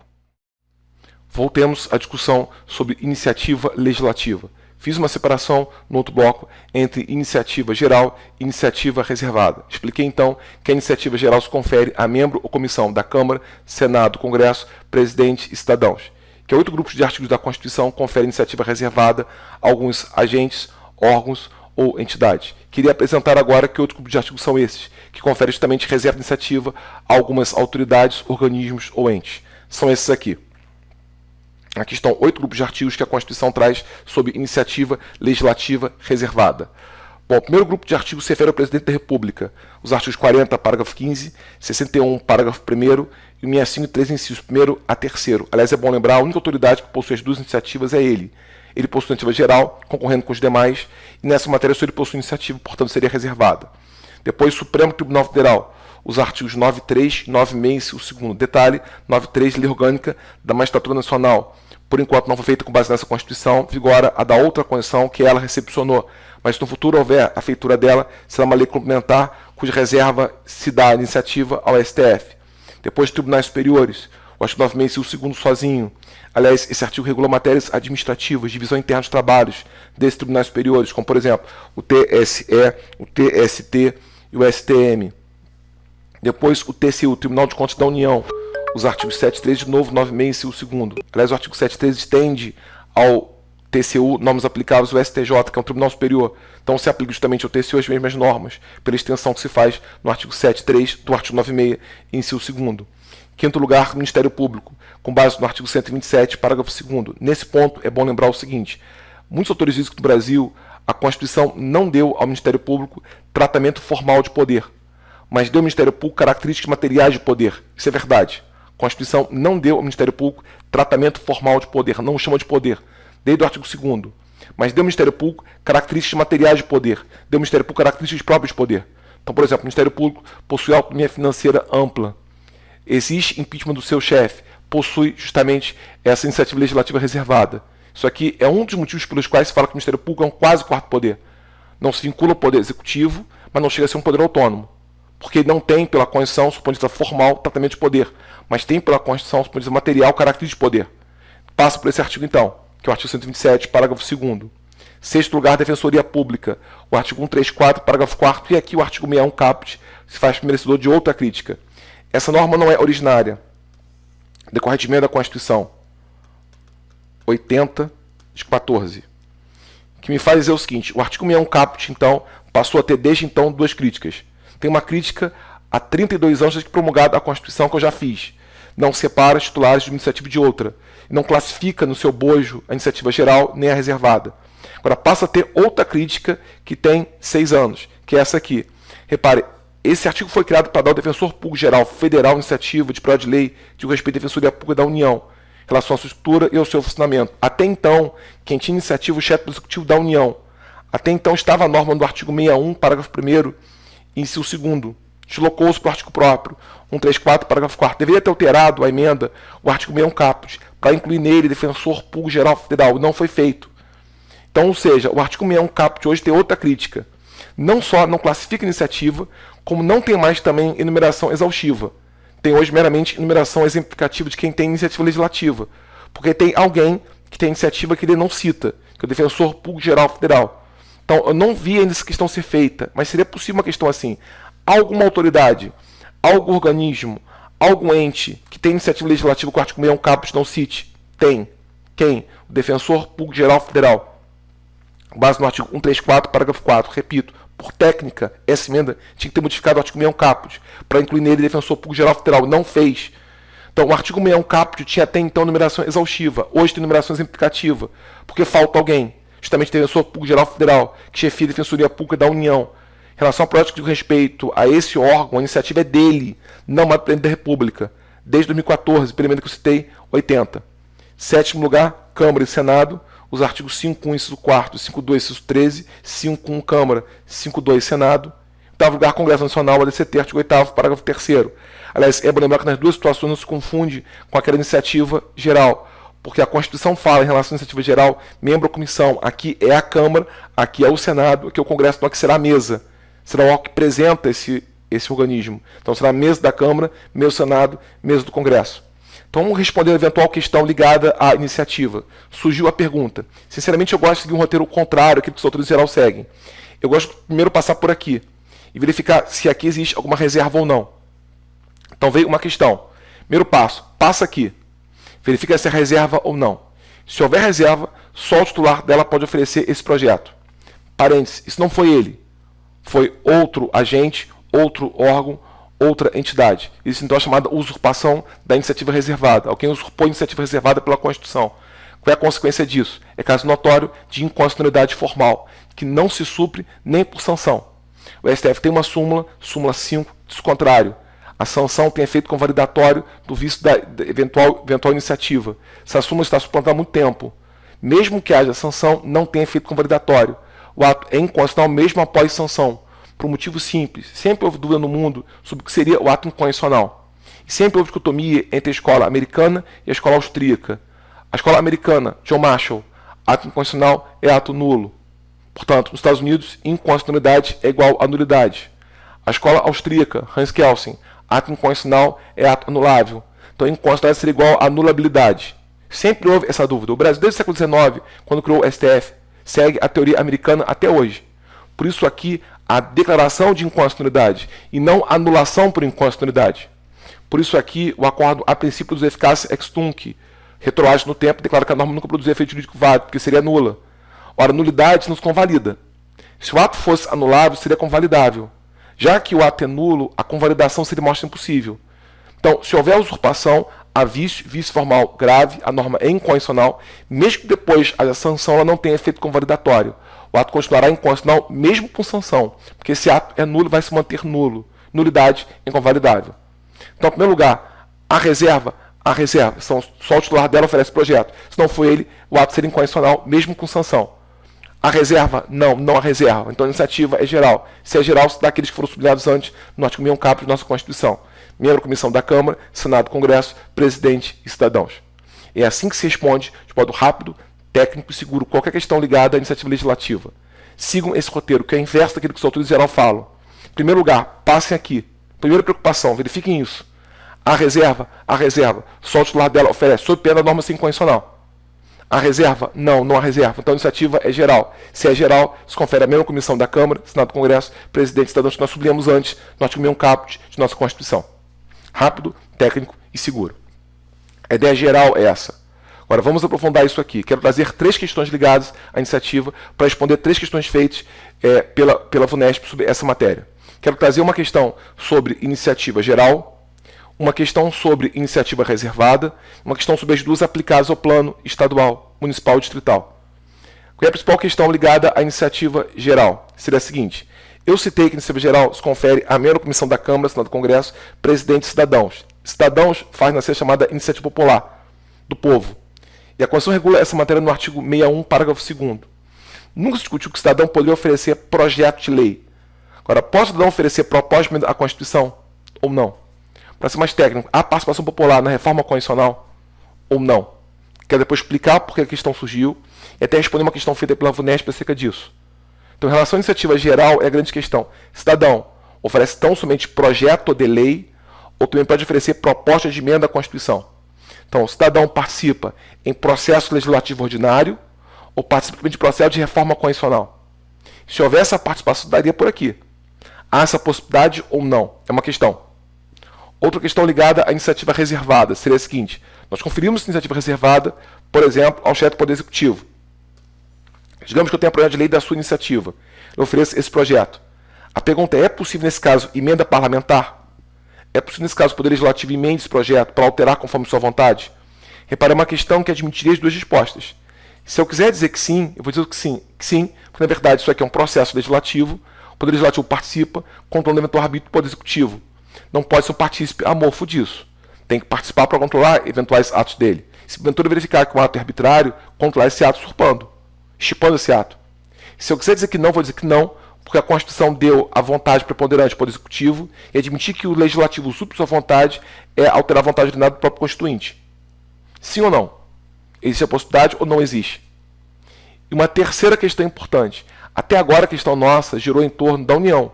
Voltemos à discussão sobre iniciativa legislativa. Fiz uma separação no outro bloco entre iniciativa geral e iniciativa reservada. Expliquei então que a iniciativa geral se confere a membro ou comissão da Câmara, Senado, Congresso, presidente e cidadãos. Que 8 grupos de artigos da Constituição conferem iniciativa reservada a alguns agentes, órgãos ou entidades. Queria apresentar agora que outros grupos de artigos são esses, que conferem justamente reserva de iniciativa a algumas autoridades, organismos ou entes. São esses aqui. Aqui estão 8 grupos de artigos que a Constituição traz sobre iniciativa legislativa reservada. Bom, o primeiro grupo de artigos se refere ao Presidente da República. Os artigos 40, parágrafo 15, 61, parágrafo 1º e o 65 e 3, incisos 1º a 3º. Aliás, é bom lembrar, a única autoridade que possui as 2 iniciativas é ele. Ele possui iniciativa geral, concorrendo com os demais, e nessa matéria só ele possui iniciativa, portanto seria reservada. Depois, Supremo Tribunal Federal. Os artigos 9.3, 9.6 e o segundo. Detalhe, 9.3, Lei Orgânica da Magistratura Nacional. Por enquanto não foi feita com base nessa Constituição, vigora a da outra Constituição que ela recepcionou. Mas se no futuro houver a feitura dela, será uma lei complementar cuja reserva se dá a iniciativa ao STF. Depois, tribunais superiores, o artigo 9.6 e o segundo sozinho. Aliás, esse artigo regula matérias administrativas, divisão interna dos trabalhos desses tribunais superiores, como por exemplo, o TSE, o TST e o STM. Depois, o TCU, Tribunal de Contas da União. Os artigos 7.3, de novo, 9.6 e o segundo. Aliás, o artigo 7.3 estende ao TCU normas aplicáveis ao STJ, que é um Tribunal Superior. Então, se aplica justamente ao TCU as mesmas normas, pela extensão que se faz no artigo 7.3 do artigo 9.6 e inciso segundo. Quinto lugar, Ministério Público, com base no artigo 127, parágrafo 2º. Nesse ponto, é bom lembrar o seguinte: muitos autores dizem que no Brasil a Constituição não deu ao Ministério Público tratamento formal de poder, mas deu ao Ministério Público características materiais de poder. Isso é verdade. A Constituição não deu ao Ministério Público tratamento formal de poder, não o chama de poder, desde o artigo 2º. Mas deu ao Ministério Público características materiais de poder, deu ao Ministério Público características próprias de poder. Então, por exemplo, o Ministério Público possui autonomia financeira ampla, existe impeachment do seu chefe, possui justamente essa iniciativa legislativa reservada. Isso aqui é um dos motivos pelos quais se fala que o Ministério Público é um quase quarto poder. Não se vincula ao poder executivo, mas não chega a ser um poder autônomo. Porque não tem, pela Constituição, do ponto de vista formal, tratamento de poder, mas tem, pela Constituição, do ponto de vista material, característica de poder. Passa por esse artigo, então, que é o artigo 127, parágrafo 2º. Sexto lugar, Defensoria Pública, o artigo 134, parágrafo 4º, e aqui o artigo 61, caput, se faz merecedor de outra crítica. Essa norma não é originária, decorre de emenda da Constituição 80, de 14. Que me faz dizer o seguinte: o artigo 61, caput, então, passou a ter desde então 2 críticas. Tem uma crítica há 32 anos desde que promulgada a Constituição, que eu já fiz. Não separa os titulares de uma iniciativa de outra. Não classifica no seu bojo a iniciativa geral nem a reservada. Agora passa a ter outra crítica que tem 6 anos, que é essa aqui. Repare, esse artigo foi criado para dar ao Defensor Público Geral Federal iniciativa de projeto de lei de respeito à Defensoria Pública da União, em relação à sua estrutura e ao seu funcionamento. Até então, quem tinha iniciativa, o chefe do Executivo da União. Até então estava a norma do artigo 61, parágrafo 1º, inciso 2º. Deslocou-se para o artigo próprio, 134, parágrafo 4º. Deveria ter alterado a emenda, o artigo 61 caput, para incluir nele Defensor Público Geral Federal. Não foi feito. Então, ou seja, o artigo 61 caput hoje tem outra crítica. Não só não classifica a iniciativa, como não tem mais também enumeração exaustiva. Tem hoje meramente enumeração exemplificativa de quem tem iniciativa legislativa. Porque tem alguém que tem iniciativa que ele não cita, que é o Defensor Público Geral Federal. Então, eu não vi ainda essa questão ser feita, mas seria possível uma questão assim. alguma autoridade, algum organismo, algum ente que tem iniciativa legislativa com o artigo 61 caput não cite? Tem. Quem? O Defensor Público Geral Federal. Base no artigo 134, parágrafo 4. Repito, por técnica, essa emenda tinha que ter modificado o artigo 61 caput para incluir nele o Defensor Público Geral Federal. Não fez. Então, o artigo 61 caput tinha até então numeração exaustiva. Hoje tem numeração exemplificativa, porque falta alguém. Justamente o Defensor Público Geral Federal, que chefia a Defensoria Pública da União. Em relação ao projeto de respeito a esse órgão, a iniciativa é dele, não mais do Presidente da República. Desde 2014, pela emenda que eu citei, 80. Sétimo lugar, Câmara e Senado. Os artigos 5.1, inciso 4, 5.2, inciso 13, 5.1, Câmara, 5.2, Senado. Oitavo lugar, Congresso Nacional, ADCT, artigo 8º, parágrafo 3º. Aliás, é bom lembrar que nas duas situações não se confunde com aquela iniciativa geral, porque a Constituição fala em relação à iniciativa geral, membro ou comissão, aqui é a Câmara, aqui é o Senado, aqui é o Congresso, então aqui será a mesa. Será o órgão que apresenta esse organismo. Então será a mesa da Câmara, mesa do Senado, mesa do Congresso. Então vamos responder a eventual questão ligada à iniciativa. Surgiu a pergunta. Sinceramente, eu gosto de seguir um roteiro contrário àquilo que os autores em geral seguem. Eu gosto de primeiro passar por aqui e verificar se aqui existe alguma reserva ou não. Então veio uma questão. Primeiro passo, passa aqui. Verifica se é reserva ou não. Se houver reserva, só o titular dela pode oferecer esse projeto. Parênteses, isso não foi ele. Foi outro agente, outro órgão, outra entidade. Isso então é chamada usurpação da iniciativa reservada. Alguém usurpou a iniciativa reservada pela Constituição. Qual é a consequência disso? É caso notório de inconstitucionalidade formal, que não se supre nem por sanção. O STF tem uma súmula 5, diz o contrário. A sanção tem efeito convalidatório do vício da eventual iniciativa. Essa súmula está suplantada há muito tempo. Mesmo que haja sanção, não tem efeito convalidatório. O ato é inconstitucional mesmo após sanção, por um motivo simples. Sempre houve dúvida no mundo sobre o que seria o ato inconstitucional. E sempre houve dicotomia entre a escola americana e a escola austríaca. A escola americana, John Marshall, ato inconstitucional é ato nulo. Portanto, nos Estados Unidos, inconstitucionalidade é igual a nulidade. A escola austríaca, Hans Kelsen, ato inconstitucional é ato anulável. Então, inconstitucionalidade seria igual a nulabilidade. Sempre houve essa dúvida. O Brasil, desde o século XIX, quando criou o STF, segue a teoria americana até hoje. Por isso aqui, a declaração de inconstitucionalidade e não anulação por inconstitucionalidade. Por isso aqui, o acordo a princípio dos eficácia ex tunc, retroage no tempo, declara que a norma nunca produzia efeito jurídico válido, porque seria nula. Ora, nulidade não se convalida. Se o ato fosse anulável, seria convalidável. Já que o ato é nulo, a convalidação seria mostra impossível. Então, se houver usurpação, há vício formal grave, a norma é inconstitucional, mesmo que depois haja sanção, ela não tenha efeito convalidatório. O ato continuará inconstitucional mesmo com sanção, porque esse ato é nulo, vai se manter nulo. Nulidade inconvalidável. Então, em primeiro lugar, a reserva. Só o titular dela oferece o projeto. Se não for ele, o ato seria inconstitucional mesmo com sanção. A reserva? Não há reserva. Então a iniciativa é geral. Se é geral, se dá aqueles que foram sublinhados antes no artigo 61 caput de nossa Constituição. Membro da Comissão da Câmara, Senado, Congresso, Presidente e cidadãos. É assim que se responde, de modo rápido, técnico e seguro, qualquer questão ligada à iniciativa legislativa. Sigam esse roteiro, que é inverso daquilo que os autores em geral falam. Em primeiro lugar, passem aqui. Primeira preocupação, verifiquem isso. A reserva. Só o titular dela oferece, sob pena da norma inconstitucional. A reserva? Não há reserva. Então a iniciativa é geral. Se é geral, se confere a mesma comissão da Câmara, Senado, Congresso, Presidente e cidadãos que nós sublinhamos antes no artigo 61 caput de nossa Constituição. Rápido, técnico e seguro. A ideia geral é essa. Agora vamos aprofundar isso aqui. Quero trazer 3 questões ligadas à iniciativa para responder 3 questões feitas pela VUNESP sobre essa matéria. Quero trazer uma questão sobre iniciativa geral, uma questão sobre iniciativa reservada, uma questão sobre as duas aplicadas ao plano estadual, municipal e distrital. Qual é a principal questão ligada à iniciativa geral? Seria a seguinte: eu citei que a iniciativa geral se confere à mesma comissão da Câmara, Senado, Congresso, Presidente e cidadãos. Cidadãos faz nascer a chamada iniciativa popular do povo. E a Constituição regula essa matéria no artigo 61, parágrafo 2º. Nunca se discutiu que o cidadão poderia oferecer projeto de lei. Agora, pode o cidadão oferecer proposta à Constituição ou não? Para ser mais técnico, há participação popular na reforma constitucional ou não? Quero depois explicar por que a questão surgiu e até responder uma questão feita pela VUNESP acerca disso. Então, em relação à iniciativa geral, é a grande questão. Cidadão oferece tão somente projeto de lei ou também pode oferecer proposta de emenda à Constituição. Então, o cidadão participa em processo legislativo ordinário ou participa de processo de reforma constitucional. Se houver essa participação, daria por aqui. Há essa possibilidade ou não? É uma questão. Outra questão ligada à iniciativa reservada seria a seguinte: nós conferimos essa iniciativa reservada, por exemplo, ao chefe do Poder Executivo. Digamos que eu tenho um projeto de lei da sua iniciativa. Eu ofereço esse projeto. A pergunta é possível, nesse caso, emenda parlamentar? É possível, nesse caso, o Poder Legislativo emende esse projeto para alterar conforme sua vontade? Repare, é uma questão que admitiria as duas respostas. Se eu quiser dizer que sim, eu vou dizer que sim, porque na verdade isso aqui é um processo legislativo, o Poder Legislativo participa, controlando o eventual arbítrio do Poder Executivo. Não pode ser um partícipe amorfo disso. Tem que participar para controlar eventuais atos dele. Se porventura verificar que um ato é arbitrário, controlar esse ato usurpando, estipando esse ato. Se eu quiser dizer que não, vou dizer que não, porque a Constituição deu a vontade preponderante ao Poder Executivo e admitir que o Legislativo supre sua vontade é alterar a vontade ordenada do próprio Constituinte. Sim ou não? Existe a possibilidade ou não existe? E uma terceira questão importante. Até agora a questão nossa girou em torno da União.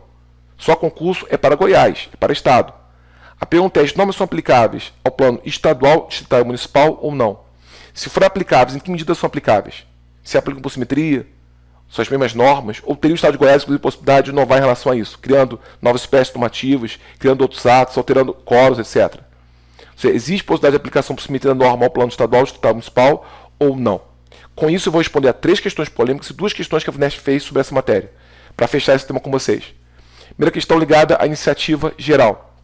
Só concurso é para Goiás, é para Estado. A pergunta é: as normas são aplicáveis ao plano estadual, distrital e municipal ou não? Se forem aplicáveis, em que medida são aplicáveis? Se aplicam por simetria? São as mesmas normas? Ou teria o Estado de Goiás, inclusive, possibilidade de inovar em relação a isso, criando novas espécies normativas, criando outros atos, alterando quórum, etc. Ou seja, existe possibilidade de aplicação por simetria normal ao plano estadual, distrital e municipal ou não? Com isso, eu vou responder a 3 questões polêmicas e 2 questões que a FUNESP fez sobre essa matéria, para fechar esse tema com vocês. Primeira questão ligada à iniciativa geral.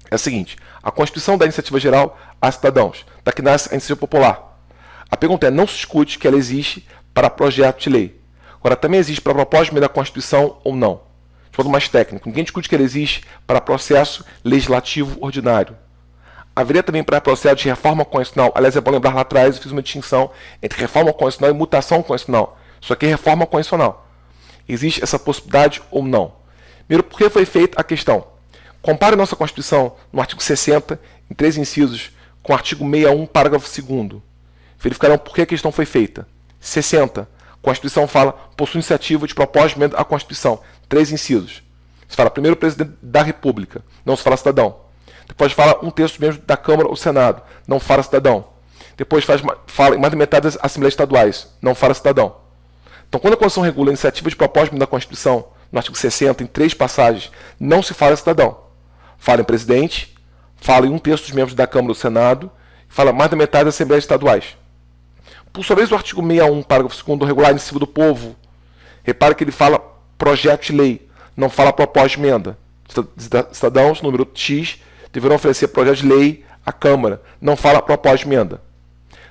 É a seguinte: a Constituição da iniciativa geral a cidadãos, da que nasce a iniciativa popular. A pergunta é: não se discute que ela existe para projeto de lei. Agora, também existe para propósito da Constituição ou não? De modo mais técnico, ninguém discute que ela existe para processo legislativo ordinário. Haveria também para processo de reforma constitucional. Aliás, é bom lembrar lá atrás, eu fiz uma distinção entre reforma constitucional e mutação constitucional. Isso aqui é reforma constitucional. Existe essa possibilidade ou não? Primeiro, por que foi feita a questão? Compare a nossa Constituição no artigo 60, em 3 incisos, com o artigo 61, parágrafo 2º. Verificarão por que a questão foi feita. 60. A Constituição fala: possui iniciativa de propósito à Constituição. 3 incisos. Se fala primeiro o presidente da República, não se fala cidadão. Depois fala 1/3 dos membros da Câmara ou Senado, não fala cidadão. Depois fala em mais da metade das Assembleias Estaduais, não fala cidadão. Então, quando a Constituição regula a iniciativa de propósito da Constituição, no artigo 60, em 3 passagens, não se fala cidadão. Fala em presidente, fala em 1/3 dos membros da Câmara ou Senado, fala mais da metade das Assembleias Estaduais. Por sua vez, o artigo 61, parágrafo 2º, regular a iniciativa do povo, repare que ele fala projeto de lei, não fala propósito de emenda. Cidadãos, número X, deverão oferecer projeto de lei à Câmara, não fala propósito de emenda.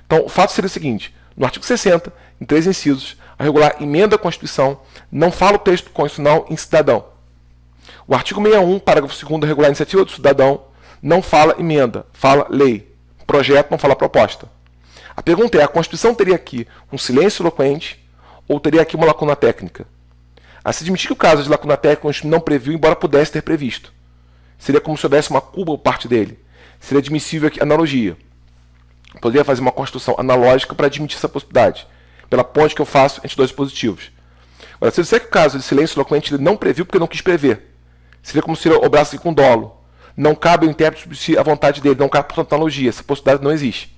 Então, o fato seria o seguinte: no artigo 60, em 3 incisos, a regular emenda à Constituição, não fala o texto constitucional em cidadão. O artigo 61, parágrafo 2º, regular a iniciativa do cidadão, não fala emenda, fala lei. Projeto não fala proposta. A pergunta é: a Constituição teria aqui um silêncio eloquente ou teria aqui uma lacuna técnica? A se admitir que o caso de lacuna técnica a Constituição não previu, embora pudesse ter previsto. Seria como se houvesse uma culpa por parte dele. Seria admissível aqui analogia. Poderia fazer uma construção analógica para admitir essa possibilidade, pela ponte que eu faço entre 2 dispositivos. Agora, se eu disser que o caso de silêncio eloquente ele não previu porque não quis prever, seria como se ele obrasse com dolo. Não cabe ao intérprete substituir a vontade dele, não cabe, portanto, analogia. Essa possibilidade não existe.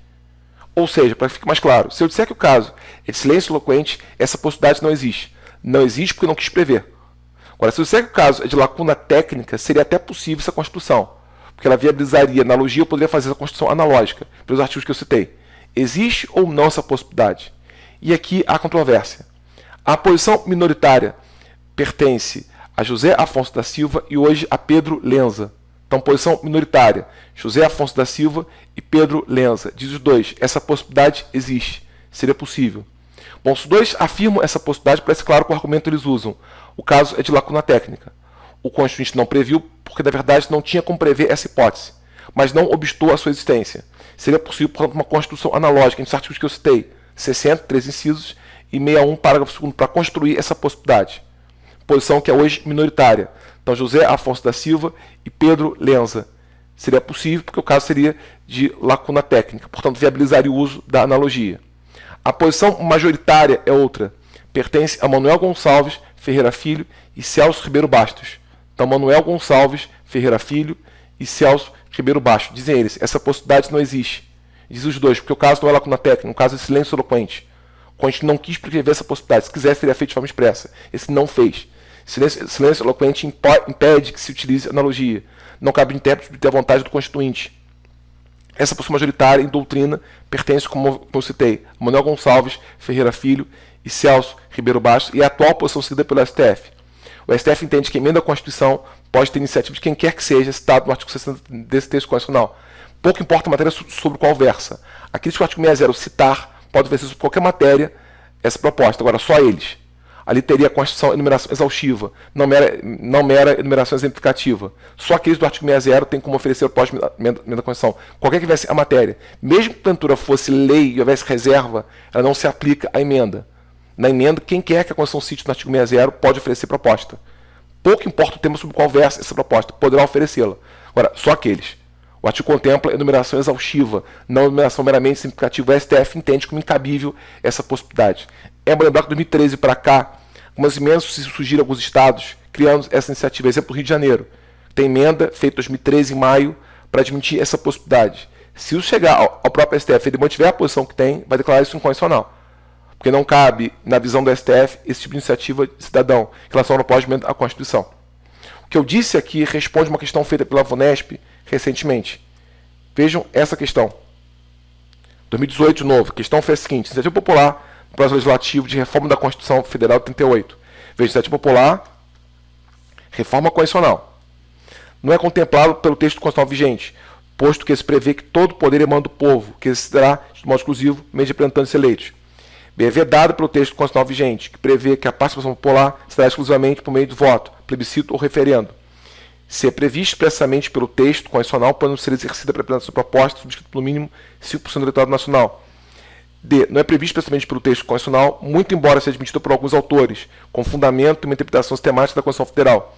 Ou seja, para que fique mais claro, se eu disser que o caso é de silêncio eloquente, essa possibilidade não existe. Não existe porque não quis prever. Agora, se eu disser que o caso é de lacuna técnica, seria até possível essa construção, porque ela viabilizaria a analogia, eu poderia fazer essa construção analógica, pelos artigos que eu citei. Existe ou não essa possibilidade? E aqui há controvérsia. A posição minoritária pertence a José Afonso da Silva e hoje a Pedro Lenza. Então, posição minoritária: José Afonso da Silva e Pedro Lenza. Diz os 2, essa possibilidade existe, seria possível. Bom, se os 2 afirmam essa possibilidade, parece claro que o argumento eles usam. O caso é de lacuna técnica. O Constituinte não previu porque, na verdade, não tinha como prever essa hipótese, mas não obstou a sua existência. Seria possível, portanto, uma construção analógica entre os artigos que eu citei, 60, 3 incisos, e 61, parágrafo 2º, para construir essa possibilidade. Posição que é hoje minoritária. Então, José Afonso da Silva e Pedro Lenza. Seria possível porque o caso seria de lacuna técnica, portanto, viabilizaria o uso da analogia. A posição majoritária é outra. Pertence a Manuel Gonçalves Ferreira Filho e Celso Ribeiro Bastos. Então, Manuel Gonçalves Ferreira Filho e Celso Ribeiro Bastos. Dizem eles, essa possibilidade não existe. Diz os 2, porque o caso não é lacuna técnica, o caso é silêncio eloquente. O Constituinte não quis prever essa possibilidade. Se quisesse, teria feito de forma expressa. Esse não fez. Silêncio eloquente impede que se utilize analogia. Não cabe ao intérprete ter a vontade do constituinte. Essa posição majoritária em doutrina pertence, como eu citei, a Manuel Gonçalves Ferreira Filho e Celso Ribeiro Bastos, e a atual posição seguida pelo STF. O STF entende que a emenda à Constituição pode ter iniciativa de quem quer que seja, citado no artigo 60 desse texto constitucional. Pouco importa a matéria sobre qual versa. Aqueles que o artigo 60 citar pode vencer sobre qualquer matéria essa proposta. Agora, só eles. Ali teria a Constituição enumeração exaustiva, não mera enumeração exemplificativa. Só aqueles do artigo 60 têm como oferecer o pós-emenda da Constituição. Qualquer que tivesse a matéria, mesmo que a porventura fosse lei e houvesse reserva, ela não se aplica à emenda. Na emenda, quem quer que a Constituição cite no artigo 60 pode oferecer proposta. Pouco importa o tema sobre qual versa essa proposta, poderá oferecê-la. Agora, só aqueles. O artigo contempla enumeração exaustiva, não enumeração meramente significativa. O STF entende como incabível essa possibilidade. É bom lembrar que de 2013 para cá, algumas emendas surgiram em alguns estados, criando essa iniciativa. Exemplo, do Rio de Janeiro. Tem emenda feita em 2013, em maio, para admitir essa possibilidade. Se isso chegar ao próprio STF e ele mantiver a posição que tem, vai declarar isso inconstitucional. Porque não cabe, na visão do STF, esse tipo de iniciativa de cidadão em relação ao pós-emenda à Constituição. O que eu disse aqui responde uma questão feita pela VUNESP recentemente. Vejam essa questão. 2018, de novo. A questão foi a seguinte: iniciativa popular no processo legislativo de reforma da Constituição Federal de 38. Veja, iniciativa popular, reforma constitucional. Não é contemplado pelo texto constitucional vigente, posto que se prevê que todo poder emana do povo, que exercerá de modo exclusivo mediante representantes eleitos. Bem, é vedado pelo texto constitucional vigente, que prevê que a participação popular será exclusivamente por meio do voto, plebiscito ou referendo. Se é previsto expressamente pelo texto constitucional, pode não ser exercida a representação proposta, subscrita pelo mínimo 5% do eleitorado nacional. D. Não é previsto expressamente pelo texto constitucional, muito embora seja admitido por alguns autores, com fundamento e uma interpretação sistemática da Constituição Federal.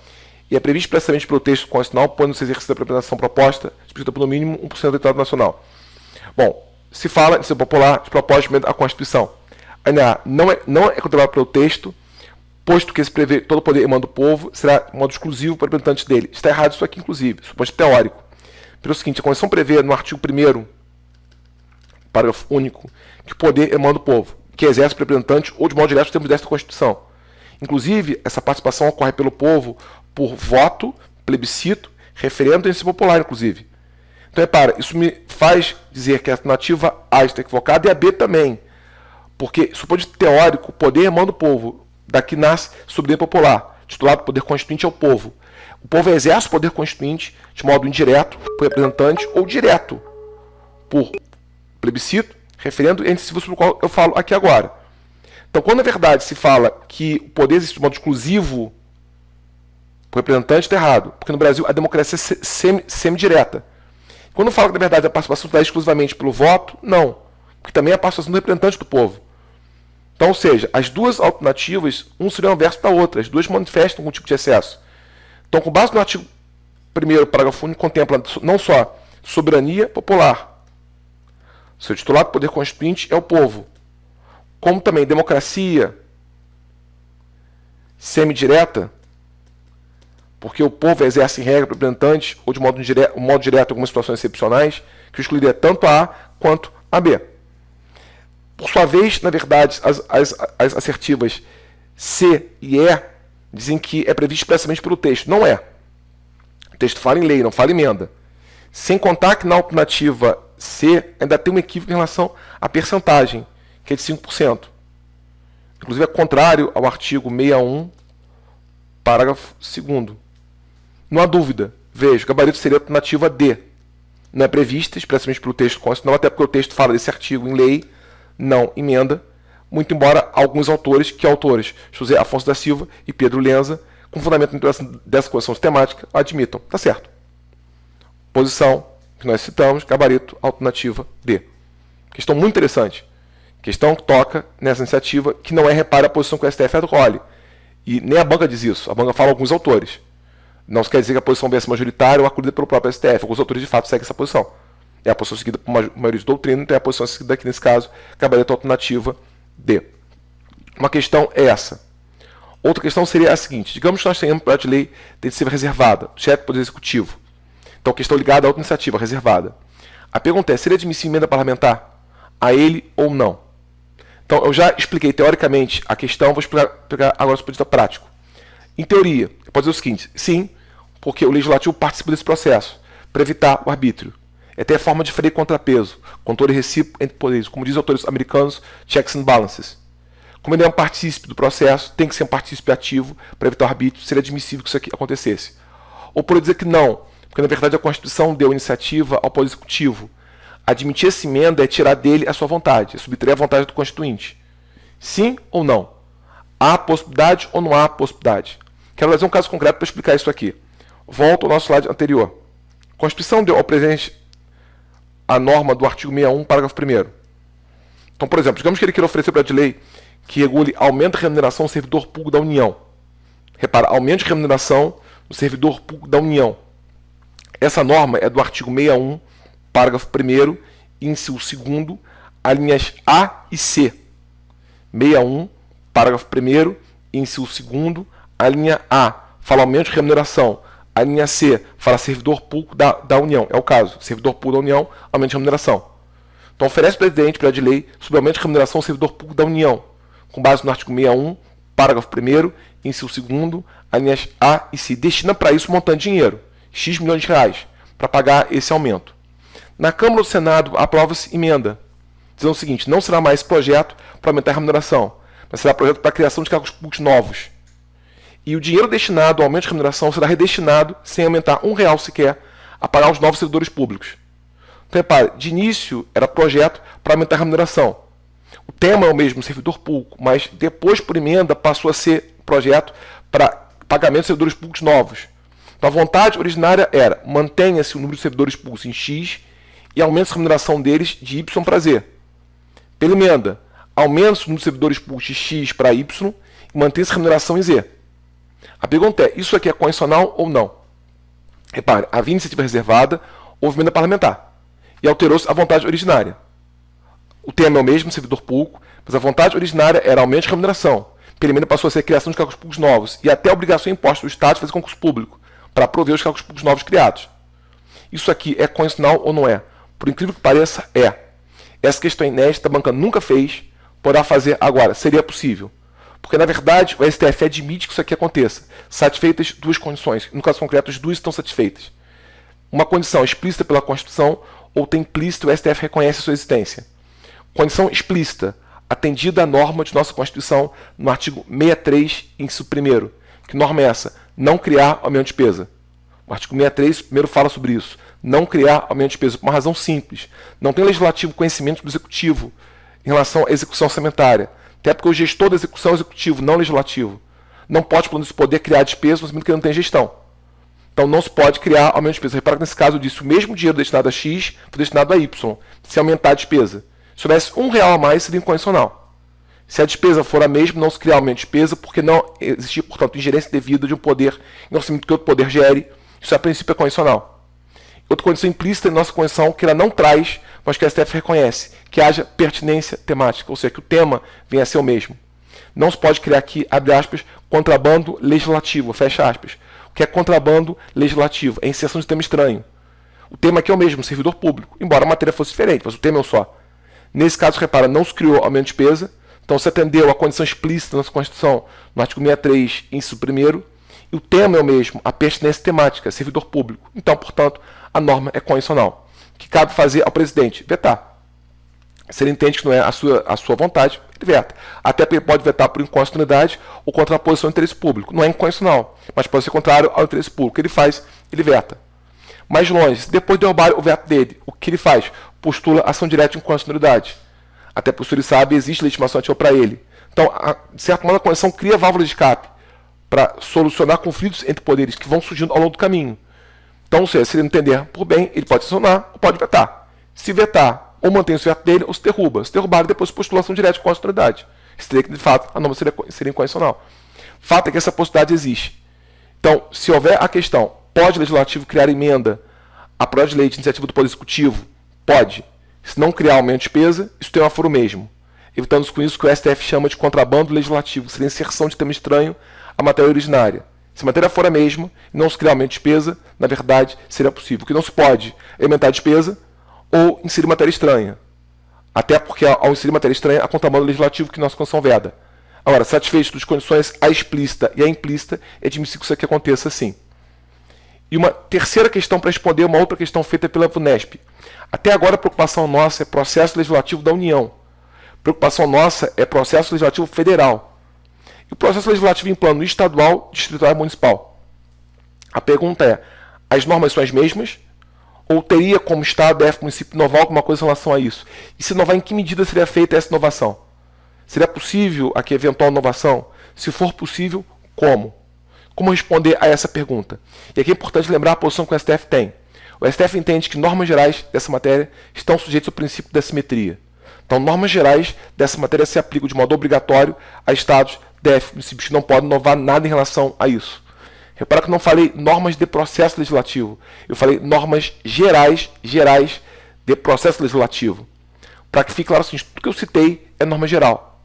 E é previsto expressamente pelo texto constitucional, pode não ser exercida a representação proposta, subscrita pelo mínimo 1% do eleitorado nacional. Bom, se fala em ser popular de propósito à Constituição. Ainda não é contemplado pelo texto, posto que se prevê todo o poder emana do povo, será de modo exclusivo para representantes dele. Está errado isso aqui, inclusive, suposto teórico. Pelo seguinte, a Constituição prevê no artigo 1º, parágrafo único, que o poder emana do povo, que exerce o representante ou de modo direto os termos desta Constituição. Inclusive, essa participação ocorre pelo povo por voto, plebiscito, referendo e ensino popular, inclusive. Então, repara, isso me faz dizer que a alternativa A está equivocada e a B também. Porque, suposto teórico, o poder emana do povo. Daqui nasce soberania popular, titulado poder constituinte ao povo. O povo exerce o poder constituinte de modo indireto, por representante, ou direto, por plebiscito, referendo e ensino sobre o qual eu falo aqui agora. Então, quando na verdade se fala que o poder existe de modo exclusivo por representante, está errado. Porque no Brasil a democracia é semidireta. Quando fala que na verdade a participação está exclusivamente pelo voto, não. Porque também é a participação do representante do povo. Então, ou seja, as duas alternativas, um seria o inverso da outra. As duas manifestam algum tipo de excesso. Então, com base no artigo 1º, parágrafo único, contempla não só soberania popular. Seu titulado poder constituinte é o povo. Como também democracia semidireta, porque o povo exerce em regra representante ou de modo direto em algumas situações excepcionais, que excluiria tanto a A quanto a B. Por sua vez, na verdade, as assertivas C e E dizem que é previsto expressamente pelo texto. Não é. O texto fala em lei, não fala em emenda. Sem contar que na alternativa C ainda tem um equívoco em relação à percentagem, que é de 5%. Inclusive é contrário ao artigo 61, parágrafo 2º. Não há dúvida. Veja, o gabarito seria a alternativa D. Não é prevista expressamente pelo texto constitucional, até porque o texto fala desse artigo em lei, não emenda, muito embora alguns autores, José Afonso da Silva e Pedro Lenza, com fundamento dessa correção sistemática, admitam. Tá certo. Posição que nós citamos, gabarito, alternativa D. Questão muito interessante. Questão que toca nessa iniciativa, que não é, repara, a posição que o STF adcolhe. E nem a banca diz isso. A banca fala alguns autores. Não quer dizer que a posição venha a ser majoritária ou acolhida pelo próprio STF. Alguns autores, de fato, seguem essa posição. É a posição seguida por maioria de doutrina, então é a posição seguida aqui, nesse caso, gabarito alternativa D. Uma questão é essa. Outra questão seria a seguinte: digamos que nós tenhamos projeto de lei de ser reservada, chefe do Poder Executivo. Então, questão ligada à outra iniciativa, reservada. A pergunta é: seria admissível emenda parlamentar a ele ou não? Então, eu já expliquei teoricamente a questão, vou explicar agora do ponto de vista prático. Em teoria, pode dizer o seguinte: sim, porque o legislativo participa desse processo para evitar o arbítrio. É até a forma de freio e contrapeso, controle recíproco entre poderes, como dizem os autores americanos, checks and balances. Como ele é um partícipe do processo, tem que ser um partícipe ativo para evitar o arbítrio, seria admissível que isso aqui acontecesse. Ou por dizer que não, porque na verdade a Constituição deu iniciativa ao Poder Executivo. Admitir essa emenda é tirar dele a sua vontade, é subtrair a vontade do Constituinte. Sim ou não? Há possibilidade ou não há possibilidade? Quero fazer um caso concreto para explicar isso aqui. Volto ao nosso slide anterior. A Constituição deu ao presidente a norma do artigo 61, parágrafo 1º. Então, por exemplo, digamos que ele queira oferecer para a lei que regule aumento de remuneração do servidor público da União. Repara, aumento de remuneração do servidor público da União. Essa norma é do artigo 61, parágrafo 1º, inciso 2º, alíneas A e C. 61, parágrafo 1º, inciso 2º, a linha A fala aumento de remuneração. A linha C fala servidor público da União. É o caso. Servidor público da União, aumento de remuneração. Então oferece ao presidente, projeto de lei, sobre aumento de remuneração ao servidor público da União, com base no artigo 61, parágrafo 1º, inciso 2º, alíneas A e C. Destina para isso um montante de dinheiro, X milhões de reais, para pagar esse aumento. Na Câmara do Senado, aprova-se emenda, dizendo o seguinte: não será mais projeto para aumentar a remuneração, mas será projeto para a criação de cargos públicos novos. E o dinheiro destinado ao aumento de remuneração será redestinado, sem aumentar R$1 sequer, a pagar os novos servidores públicos. Então, repare, de início era projeto para aumentar a remuneração. O tema é o mesmo, servidor público, mas depois, por emenda, passou a ser projeto para pagamento de servidores públicos novos. Então, a vontade originária era: mantenha-se o número de servidores públicos em X e aumente a remuneração deles de Y para Z. Pela emenda, aumente o número de servidores públicos de X para Y e mantenha-se a remuneração em Z. A pergunta é: isso aqui é constitucional ou não? Repare, havia iniciativa reservada, houve emenda parlamentar e alterou-se a vontade originária. O tema é o mesmo, servidor público, mas a vontade originária era aumento de remuneração. Pela emenda passou a ser a criação de cargos públicos novos e até a obrigação imposta do Estado de fazer concurso público para prover os cargos públicos novos criados. Isso aqui é constitucional ou não é? Por incrível que pareça, é. Essa questão inédita a banca nunca fez, poderá fazer agora. Seria possível. Porque, na verdade, o STF admite que isso aqui aconteça. Satisfeitas duas condições. No caso concreto, as duas estão satisfeitas. Uma condição explícita pela Constituição, outra implícita, o STF reconhece a sua existência. Condição explícita, atendida à norma de nossa Constituição, no artigo 63, inciso 1º. Que norma é essa? Não criar aumento de despesa. O artigo 63 primeiro fala sobre isso. Não criar aumento de despesa, por uma razão simples. Não tem legislativo conhecimento do executivo em relação à execução orçamentária. Até porque o gestor da execução é o executivo, não o legislativo. Não pode, por isso, poder criar despesa, no momento que ele não tem gestão. Então não se pode criar aumento de despesa. Repara que nesse caso eu disse: o mesmo dinheiro destinado a X foi destinado a Y, se aumentar a despesa. Se houvesse R$1 a mais, seria incondicional. Se a despesa for a mesma, não se cria aumento de despesa, porque não existir, portanto, ingerência devida de um poder em orçamento que outro poder gere. Isso, a princípio, é condicional. Outra condição implícita em nossa Constituição, que ela não traz, mas que a STF reconhece, que haja pertinência temática, ou seja, que o tema venha a ser o mesmo. Não se pode criar aqui, abre aspas, contrabando legislativo, fecha aspas. O que é contrabando legislativo? É inserção de tema estranho. O tema aqui é o mesmo, servidor público, embora a matéria fosse diferente, mas o tema é um só. Nesse caso, repara, não se criou aumento de despesa, então se atendeu à condição explícita da nossa Constituição, no artigo 63, inciso 1º, e o tema é o mesmo, a pertinência temática, servidor público. Então, portanto, a norma é condicional. O que cabe fazer ao presidente? Vetar. Se ele entende que não é a sua vontade, ele veta. Até porque ele pode vetar por inconstitucionalidade ou contraposição ao interesse público. Não é inconstitucional, mas pode ser contrário ao interesse público. O que ele faz? Ele veta. Mais longe, se depois de derrubar o veto dele, o que ele faz? Postula ação direta de inconstitucionalidade. Até porque, se ele sabe, existe legitimação ativa para ele. Então, de certo modo, a Constituição cria válvula de escape para solucionar conflitos entre poderes que vão surgindo ao longo do caminho. Então, se ele entender por bem, ele pode sancionar ou pode vetar. Se vetar, ou mantém o veto dele, ou se derruba. Se derrubar, depois postulação direta de constitucionalidade. Isso teria que, de fato, a norma seria inconstitucional. Fato é que essa possibilidade existe. Então, se houver a questão, pode o legislativo criar emenda a projeto de lei de iniciativa do Poder Executivo? Pode. Se não criar aumento de despesa, isso tem um aforo mesmo. Evitando com isso que o STF chama de contrabando legislativo, que seria inserção de tema estranho à matéria originária. Se a matéria for a mesma e não se criar aumento de despesa, na verdade, seria possível. O que não se pode é aumentar a despesa ou inserir matéria estranha. Até porque, ao inserir matéria estranha, há contrabando legislativo que nossa Constituição veda. Agora, satisfeito das condições a explícita e a implícita, é admissível que isso aqui aconteça sim. E uma terceira questão para responder uma outra questão feita pela VUNESP. Até agora a preocupação nossa é processo legislativo da União. A preocupação nossa é processo legislativo federal. E o processo legislativo em plano estadual, distrital e municipal. A pergunta é, as normas são as mesmas? Ou teria como Estado, DF, município, inovar alguma coisa em relação a isso? E se inovar, em que medida seria feita essa inovação? Seria possível aqui eventual inovação? Se for possível, como? Como responder a essa pergunta? E aqui é importante lembrar a posição que o STF tem. O STF entende que normas gerais dessa matéria estão sujeitas ao princípio da simetria. Então, normas gerais dessa matéria se aplicam de modo obrigatório a Estados, DF, municípios que não podem inovar nada em relação a isso. Repara que eu não falei normas de processo legislativo. Eu falei normas gerais de processo legislativo. Para que fique claro assim, tudo que eu citei é norma geral.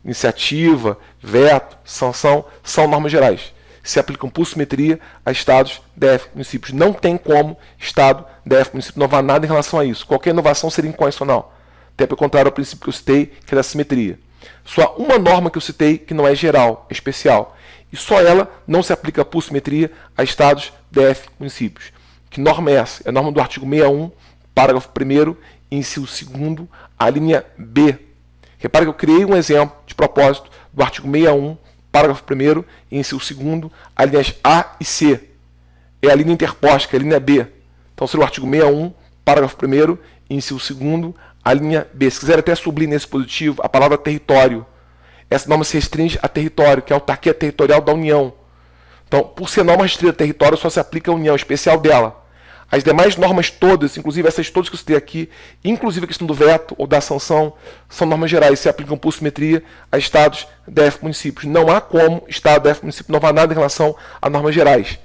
Iniciativa, veto, sanção, são normas gerais. Se aplicam por simetria a Estados, DF, municípios. Não tem como Estado, DF, município inovar nada em relação a isso. Qualquer inovação seria inconstitucional. Até pelo contrário ao princípio que eu citei, que é da simetria. Só uma norma que eu citei que não é geral, é especial. E só ela não se aplica por simetria a Estados, DF, municípios. Que norma é essa? É a norma do artigo 61, parágrafo 1º, inciso 2º, a linha B. Repara que eu criei um exemplo de propósito do artigo 61, parágrafo 1º, inciso 2º, as linhas A e C. É a linha interposta, que é a linha B. Então seria o artigo 61, parágrafo 1º, inciso 2º, a linha B. Se quiser até subir nesse positivo a palavra território. Essa norma se restringe a território, que é a autarquia territorial da União. Então, por ser norma restrita a território, só se aplica a União, especial dela. As demais normas todas, inclusive essas todas que eu citei aqui, inclusive a questão do veto ou da sanção, são normas gerais, se aplicam por simetria a Estados, DF, municípios. Não há como Estado, DF, município inovar nada em relação a normas gerais.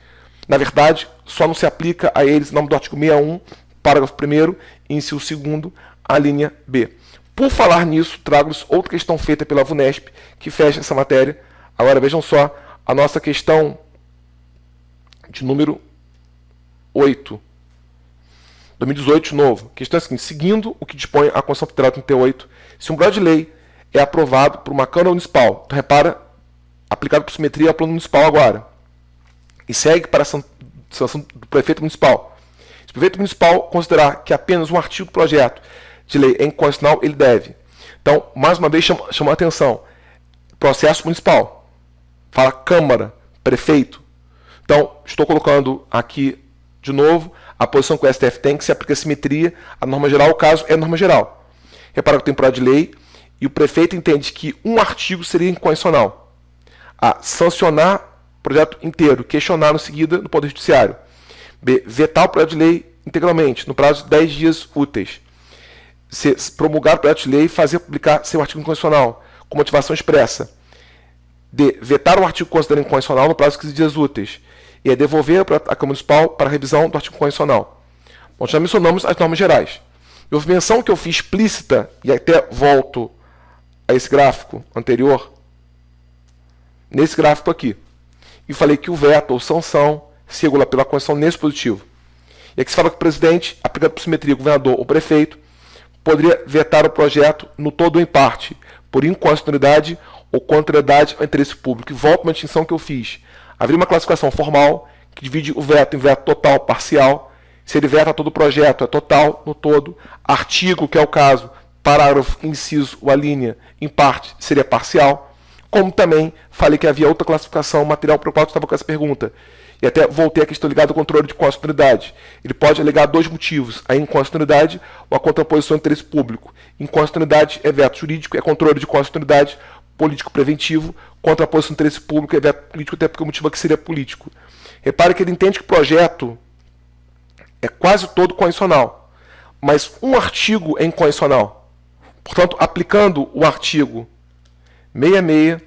Na verdade, só não se aplica a eles, em nome do artigo 61, parágrafo 1º, inciso 2º, a linha B. Por falar nisso, trago-lhes outra questão feita pela VUNESP, que fecha essa matéria. Agora vejam só a nossa questão de número 8. 2018, de novo. A questão é a seguinte, seguindo o que dispõe a Constituição Federal 38, se um projeto de lei é aprovado por uma Câmara Municipal, então repara, aplicado por simetria ao plano municipal agora, e segue para a sanção do prefeito municipal. Se o prefeito municipal considerar que apenas um artigo do projeto de lei é inconstitucional, ele deve. Então, mais uma vez, chama a atenção. Processo municipal. Fala Câmara, prefeito. Então, estou colocando aqui, de novo, a posição que o STF tem, que se aplica a simetria, a norma geral, o caso é norma geral. Repara que tem projeto de lei e o prefeito entende que um artigo seria inconstitucional. A sancionar o projeto inteiro, questionar em seguida no Poder Judiciário. B. Vetar o projeto de lei integralmente, no prazo de 10 dias úteis. C. Promulgar o projeto de lei e fazer publicar seu artigo inconstitucional, com motivação expressa. D. Vetar o artigo considerado inconstitucional no prazo de 15 dias úteis. E é devolver à Câmara Municipal para a revisão do artigo constitucional. Bom, já mencionamos as normas gerais. E houve menção que eu fiz explícita, e até volto a esse gráfico anterior, nesse gráfico aqui. E falei que o veto ou sanção se regula pela Constituição nesse positivo. E aqui se fala que o presidente, aplicado por simetria, governador ou prefeito, poderia vetar o projeto no todo ou em parte, por inconstitucionalidade ou contrariedade ao interesse público. E volto a uma distinção que eu fiz. Haveria uma classificação formal que divide o veto em veto total, parcial. Se ele veta todo o projeto, é total, no todo. Artigo, que é o caso, parágrafo, inciso ou a linha, em parte, seria parcial. Como também falei que havia outra classificação material para o qual estava com essa pergunta. E até voltei à questão ligada ao controle de constitucionalidade. Ele pode alegar dois motivos, a inconstitucionalidade ou a contraposição do interesse público. Inconstitucionalidade é veto jurídico, é controle de constitucionalidade político preventivo, contraposição do interesse público é veto político, até porque o motivo aqui seria político. Repare que ele entende que o projeto é quase todo constitucional, mas um artigo é inconstitucional. Portanto, aplicando o artigo 66,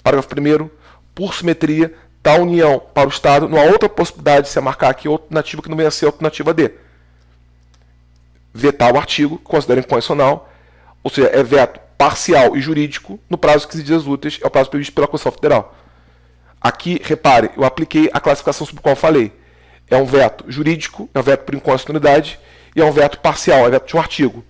parágrafo 1º, por simetria, da União para o Estado, não há outra possibilidade de se marcar aqui alternativa que não venha a ser a alternativa D. Vetar o artigo, considera inconstitucional, ou seja, é veto parcial e jurídico, no prazo de 15 dias úteis, é o prazo previsto pela Constituição Federal. Aqui, repare, eu apliquei a classificação sobre a qual eu falei. É um veto jurídico, é um veto por inconstitucionalidade, e é um veto parcial, é veto de um artigo.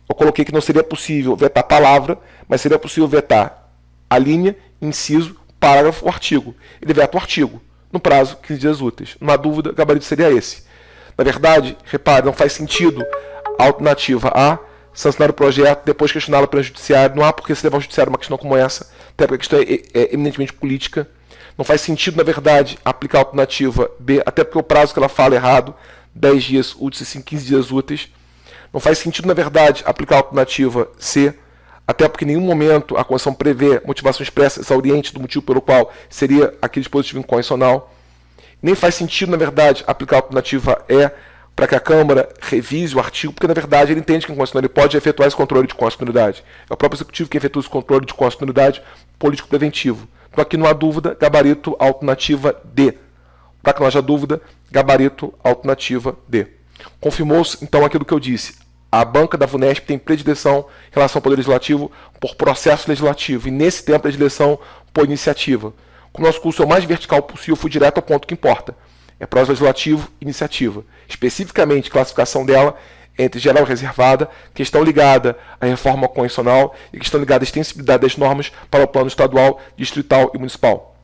Eu coloquei que não seria possível vetar a palavra, mas seria possível vetar a linha inciso, parágrafo ou artigo. Ele veta o artigo, no prazo de 15 dias úteis. Não há dúvida, o gabarito seria esse. Na verdade, repare, não faz sentido a alternativa A sancionar o projeto, depois questioná-lo pelo judiciário. Não há por que se levar ao judiciário uma questão como essa, até porque a questão é eminentemente política. Não faz sentido, na verdade, aplicar a alternativa B, até porque o prazo que ela fala é errado, 10 dias úteis e 15 dias úteis. Não faz sentido, na verdade, aplicar a alternativa C, até porque em nenhum momento a Constituição prevê motivação expressa exauriente do motivo pelo qual seria aquele dispositivo inconstitucional. Nem faz sentido, na verdade, aplicar a alternativa E para que a Câmara revise o artigo, porque, na verdade, ele entende que ele pode efetuar esse controle de constitucionalidade. É o próprio Executivo que efetua esse controle de constitucionalidade político-preventivo. Então, aqui não há dúvida, gabarito alternativa D. Para que não haja dúvida, gabarito alternativa D. Confirmou-se, então, aquilo que eu disse. A banca da VUNESP tem predileção em relação ao Poder Legislativo por processo legislativo, e nesse tempo, predileção por iniciativa. Como nosso curso é o mais vertical possível, fui direto ao ponto que importa. É processo legislativo e iniciativa. Especificamente, classificação dela entre geral e reservada, questão ligada à reforma constitucional e questão ligada à extensibilidade das normas para o plano estadual, distrital e municipal.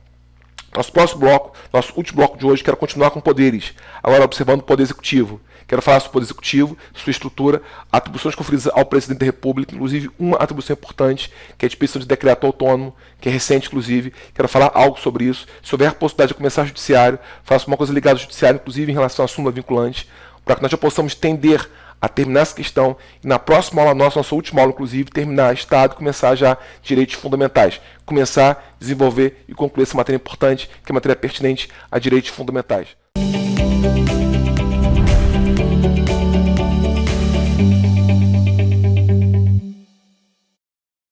Nosso próximo bloco, nosso último bloco de hoje, quero continuar com poderes, agora observando o Poder Executivo. Quero falar sobre o Poder Executivo, sua estrutura, atribuições conferidas ao Presidente da República, inclusive uma atribuição importante, que é a expedição de decreto autônomo, que é recente, inclusive. Quero falar algo sobre isso. Se houver a possibilidade de começar o Judiciário, faço uma coisa ligada ao Judiciário, inclusive em relação à súmula vinculante, para que nós já possamos tender a terminar essa questão e na próxima aula nossa última aula, inclusive, terminar Estado e começar já direitos fundamentais. Começar, desenvolver e concluir essa matéria importante, que é a matéria pertinente a direitos fundamentais.